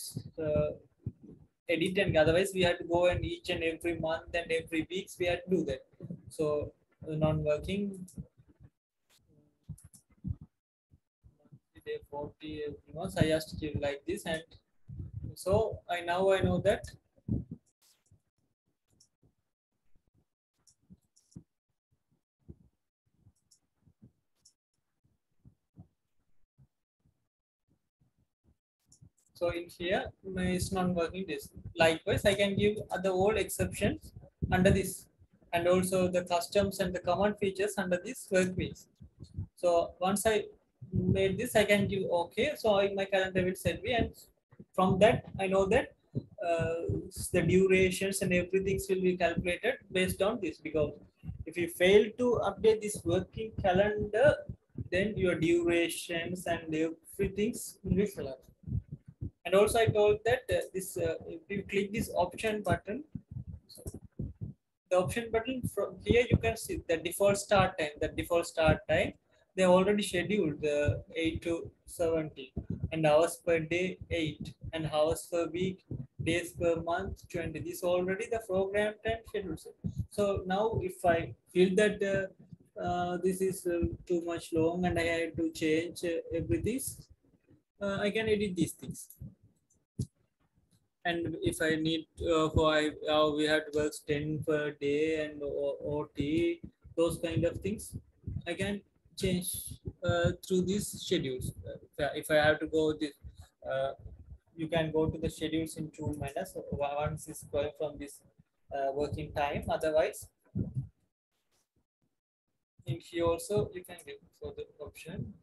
edit, and otherwise we have to go and each and every month and every weeks we have to do that. So non-working day 40 every month, I just give like this, and so I know that So in here, it's not working this. Likewise, I can give other all exceptions under this, and also the customs and the command features under this workpiece. So once I made this, I can give okay. So my calendar will send me, and from that I know that the durations and everything will be calculated based on this. Because if you fail to update this working calendar, then your durations and everything will be collapsed. And also I told that if you click this option button, the option button from here you can see the default start time. The default start time they already scheduled the 8 to 70 and hours per day 8 and hours per week, days per month 20. This already the program time scheduled. So now if I feel that this is too much long and I have to change everything, I can edit these things. And if I need we have to work 10 per day and OT, those kind of things, I can change through these schedules. If I have to go this, you can go to the schedules in 2 minutes. So once is going from this working time. Otherwise, in here also you can give for the option.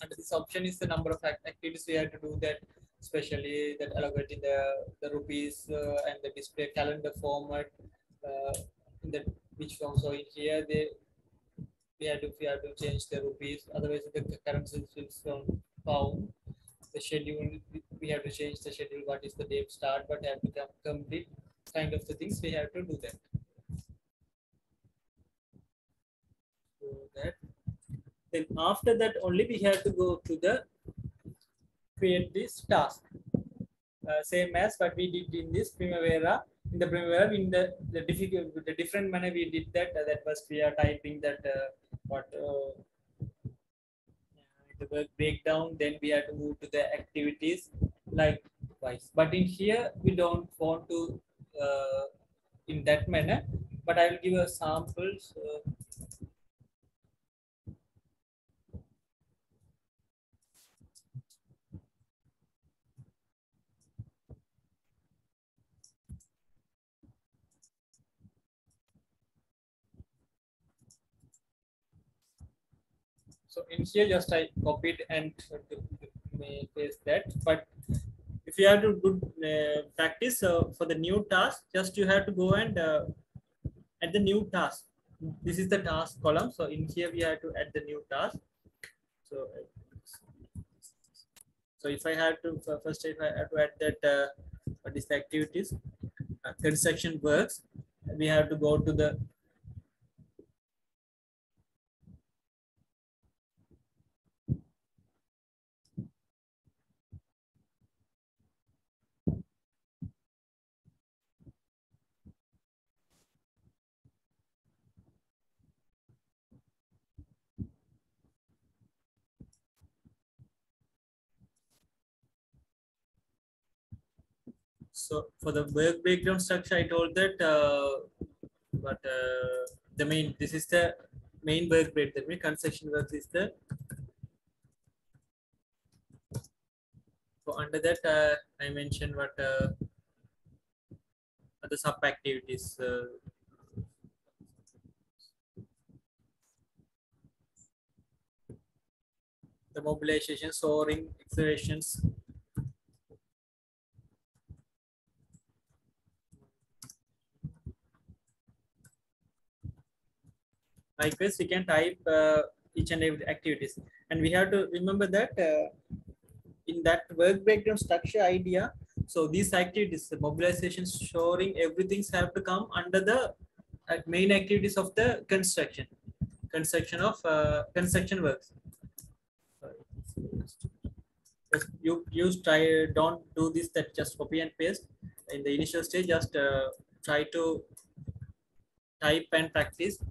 And this option is the number of activities we have to do that, especially that allocating the rupees and the display calendar format in the which form. So in here we have to change the rupees, otherwise the currency is from pound. The schedule we have to change the schedule, what is the date start, but have to complete kind of the things we have to do that. So that then after that only we have to go to the create this task. Same as what we did in this Primavera. In the Primavera, in the different manner we did that. That was we are typing that the work breakdown. Then we have to move to the activities likewise. But in here we don't want to in that manner. But I will give a samples. So in here, just I copied and paste that. But if you have to do practice for the new task, just you have to go and add the new task. This is the task column. So in here we have to add the new task. So if I have to first, if I have to add that what is the activities, construction works, we have to go to the so for the work breakdown structure, I told that the main, this is the main work breakdown. The construction works is the, so under that I mentioned what the sub activities. The mobilization, soaring, accelerations. Likewise, we can type each and every activities, and we have to remember that in that work breakdown structure idea. So these activities, the mobilization, shoring, everything have to come under the main activities of the construction of construction works. You try, don't do this, that just copy and paste in the initial stage. Just try to type and practice,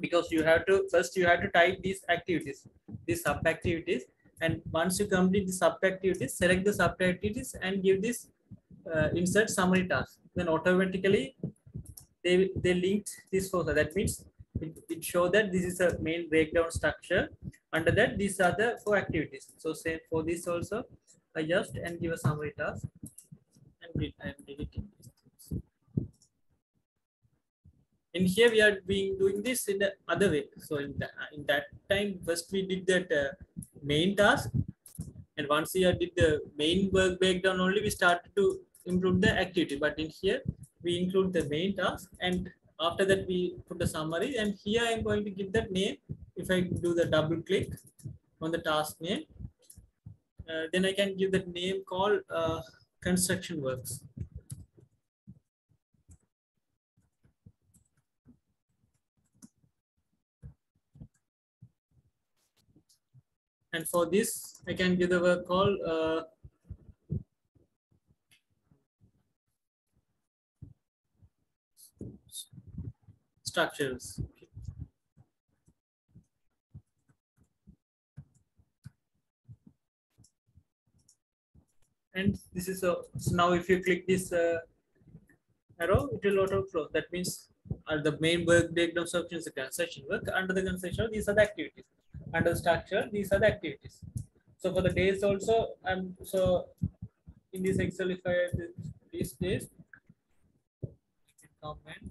because you have to first type these activities, these sub activities, and once you complete the sub activities, select the sub activities and give this insert summary task. Then automatically they linked this for that means it show that this is a main breakdown structure. Under that, these are the 4 activities. So say for this also, adjust and give a summary task and I am deleting these things. In here we are doing this in the other way. So in that time, first we did that main task, and once we did the main work breakdown only, we started to include the activity. But in here, we include the main task, and after that we put the summary. And here I am going to give that name. If I do the double click on the task name, then I can give that name called construction works. And for this, I can give the work called structures. Okay. And this is so now if you click this arrow, it will auto close. That means the main work breakdown section is the construction work. Under the construction, these are the activities. Under the structure, these are the activities. So for the days also, so in this Excel, if I add these days, comment,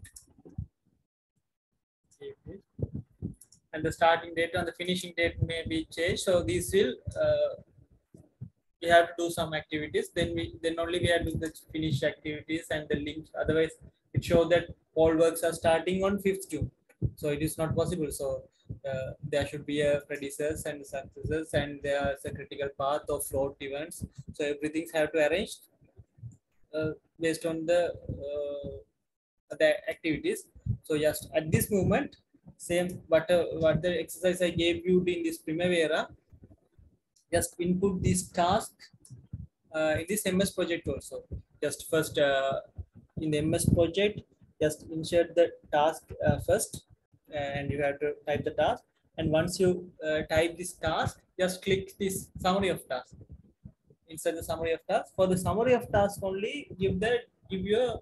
and the starting date and the finishing date may be changed. So these will we have to do some activities. Then only we have to do the finish activities and the links. Otherwise, it shows that all works are starting on 5th June. So it is not possible. So there should be a predecessors and successors, and there is a critical path of float events. So everything have to arrange based on the activities. So just at this moment, same what the exercise I gave you in this Primavera, just input this task in this MS project also. Just first in the MS project, just insert the task first, and you have to type the task. And once you type this task, just click this summary of task. Inside the summary of task. For the summary of task only, give your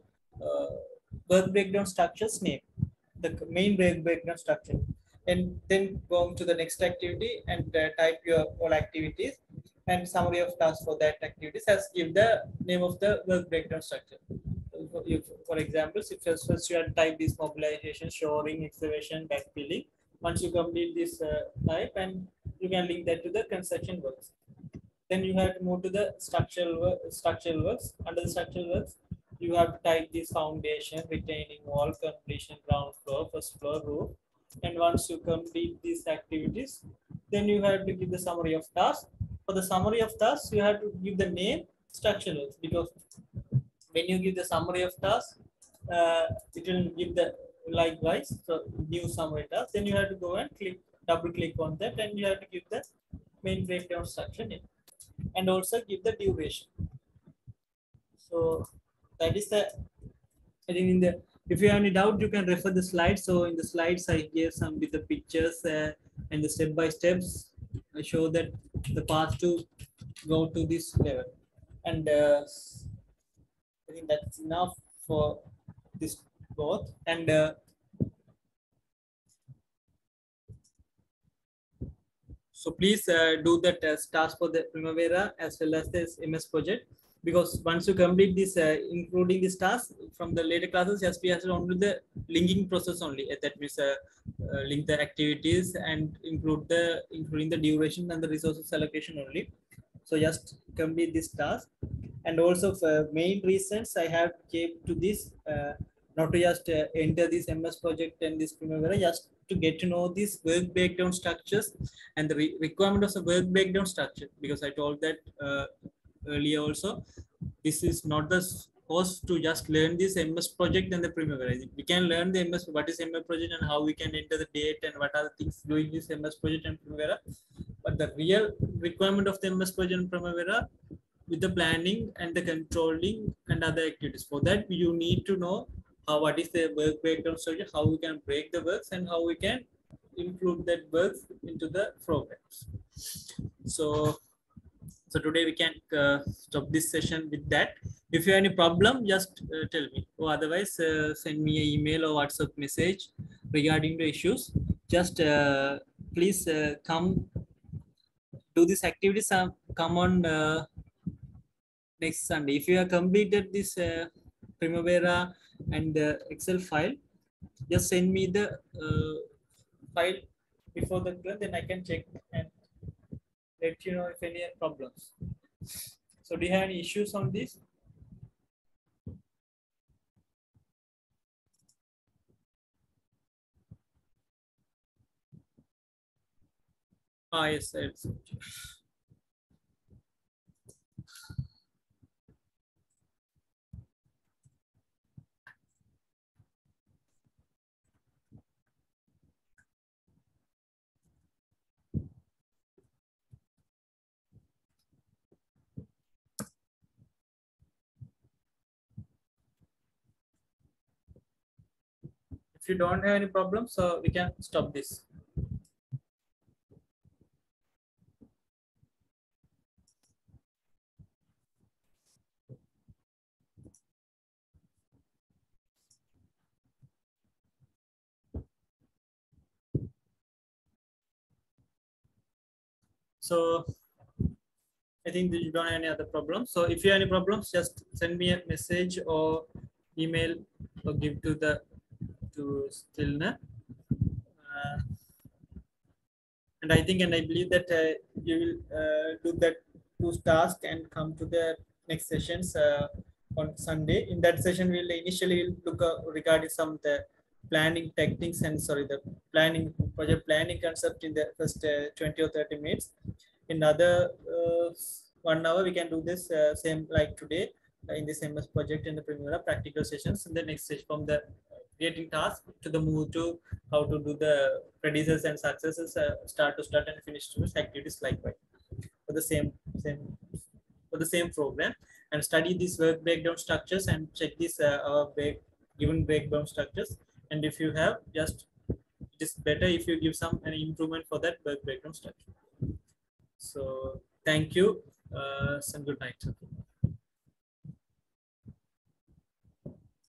work breakdown structures name, the main work breakdown structure, and then go on to the next activity and type your all activities and summary of tasks for that activities as give the name of the work breakdown structure. For example, if first you have type this mobilization, shoring, excavation, backfilling. Once you complete this type, and you can link that to the construction works. Then you have to move to the structural works. Under the structural works, you have to type this foundation, retaining wall, completion, ground floor, first floor, roof. And once you complete these activities, then you have to give the summary of tasks. For the summary of tasks, you have to give the name structural works, because when you give the summary of tasks, it will give the likewise. So new summary task. Then you have to go and double click on that, and you have to give the main breakdown structure name, and also give the duration. So that is the, I think in the, if you have any doubt, you can refer the slides. So in the slides, I gave some with the pictures and the step by steps. I show that the path to go to this level. And I think that's enough for this both. And so please do that task for the Primavera as well as this MS project, because once you complete this, including this task from the later classes, just we have to only the linking process only. That means link the activities and including the duration and the resources allocation only. So just complete this task. And also for main reasons I have came to this, not to just enter this MS project and this Primavera, just to get to know these work breakdown structures and the requirement of the work breakdown structure, because I told that earlier also, this is not the course to just learn this MS project and the Primavera. We can learn the MS, what is MS project and how we can enter the date and what are the things doing this MS project and Primavera. But the real requirement of the MS project and Primavera with the planning and the controlling and other activities. For that, you need to know what is the work breakdown structure, how we can break the works, and how we can include that work into the programs. So today we can stop this session with that. If you have any problem, just tell me, or otherwise send me an email or WhatsApp message regarding the issues. Just please come do these activities. Come on next Sunday. If you have completed this Primavera and Excel file, just send me the file before the class, then I can check and let you know if any problems. So do you have any issues on this? Yes, it's if you don't have any problems, so we can stop this. So I think that you don't have any other problems. So if you have any problems, just send me a message or email or give to Stilner. And I think and I believe that you will do that two tasks and come to the next sessions on Sunday. In that session, we'll initially look regarding some the planning techniques and the planning project planning concept in the first 20 or 30 minutes. In other 1 hour, we can do this same like today in the same project in the Primavera practical sessions. And the next session from the creating task to the move to how to do the predecessors and successes, start and finish to activities likewise for the same program, and study these work breakdown structures and check this given breakdown structures. And if you have, just it is better if you give some an improvement for that work breakdown structure. So thank you. Some good night.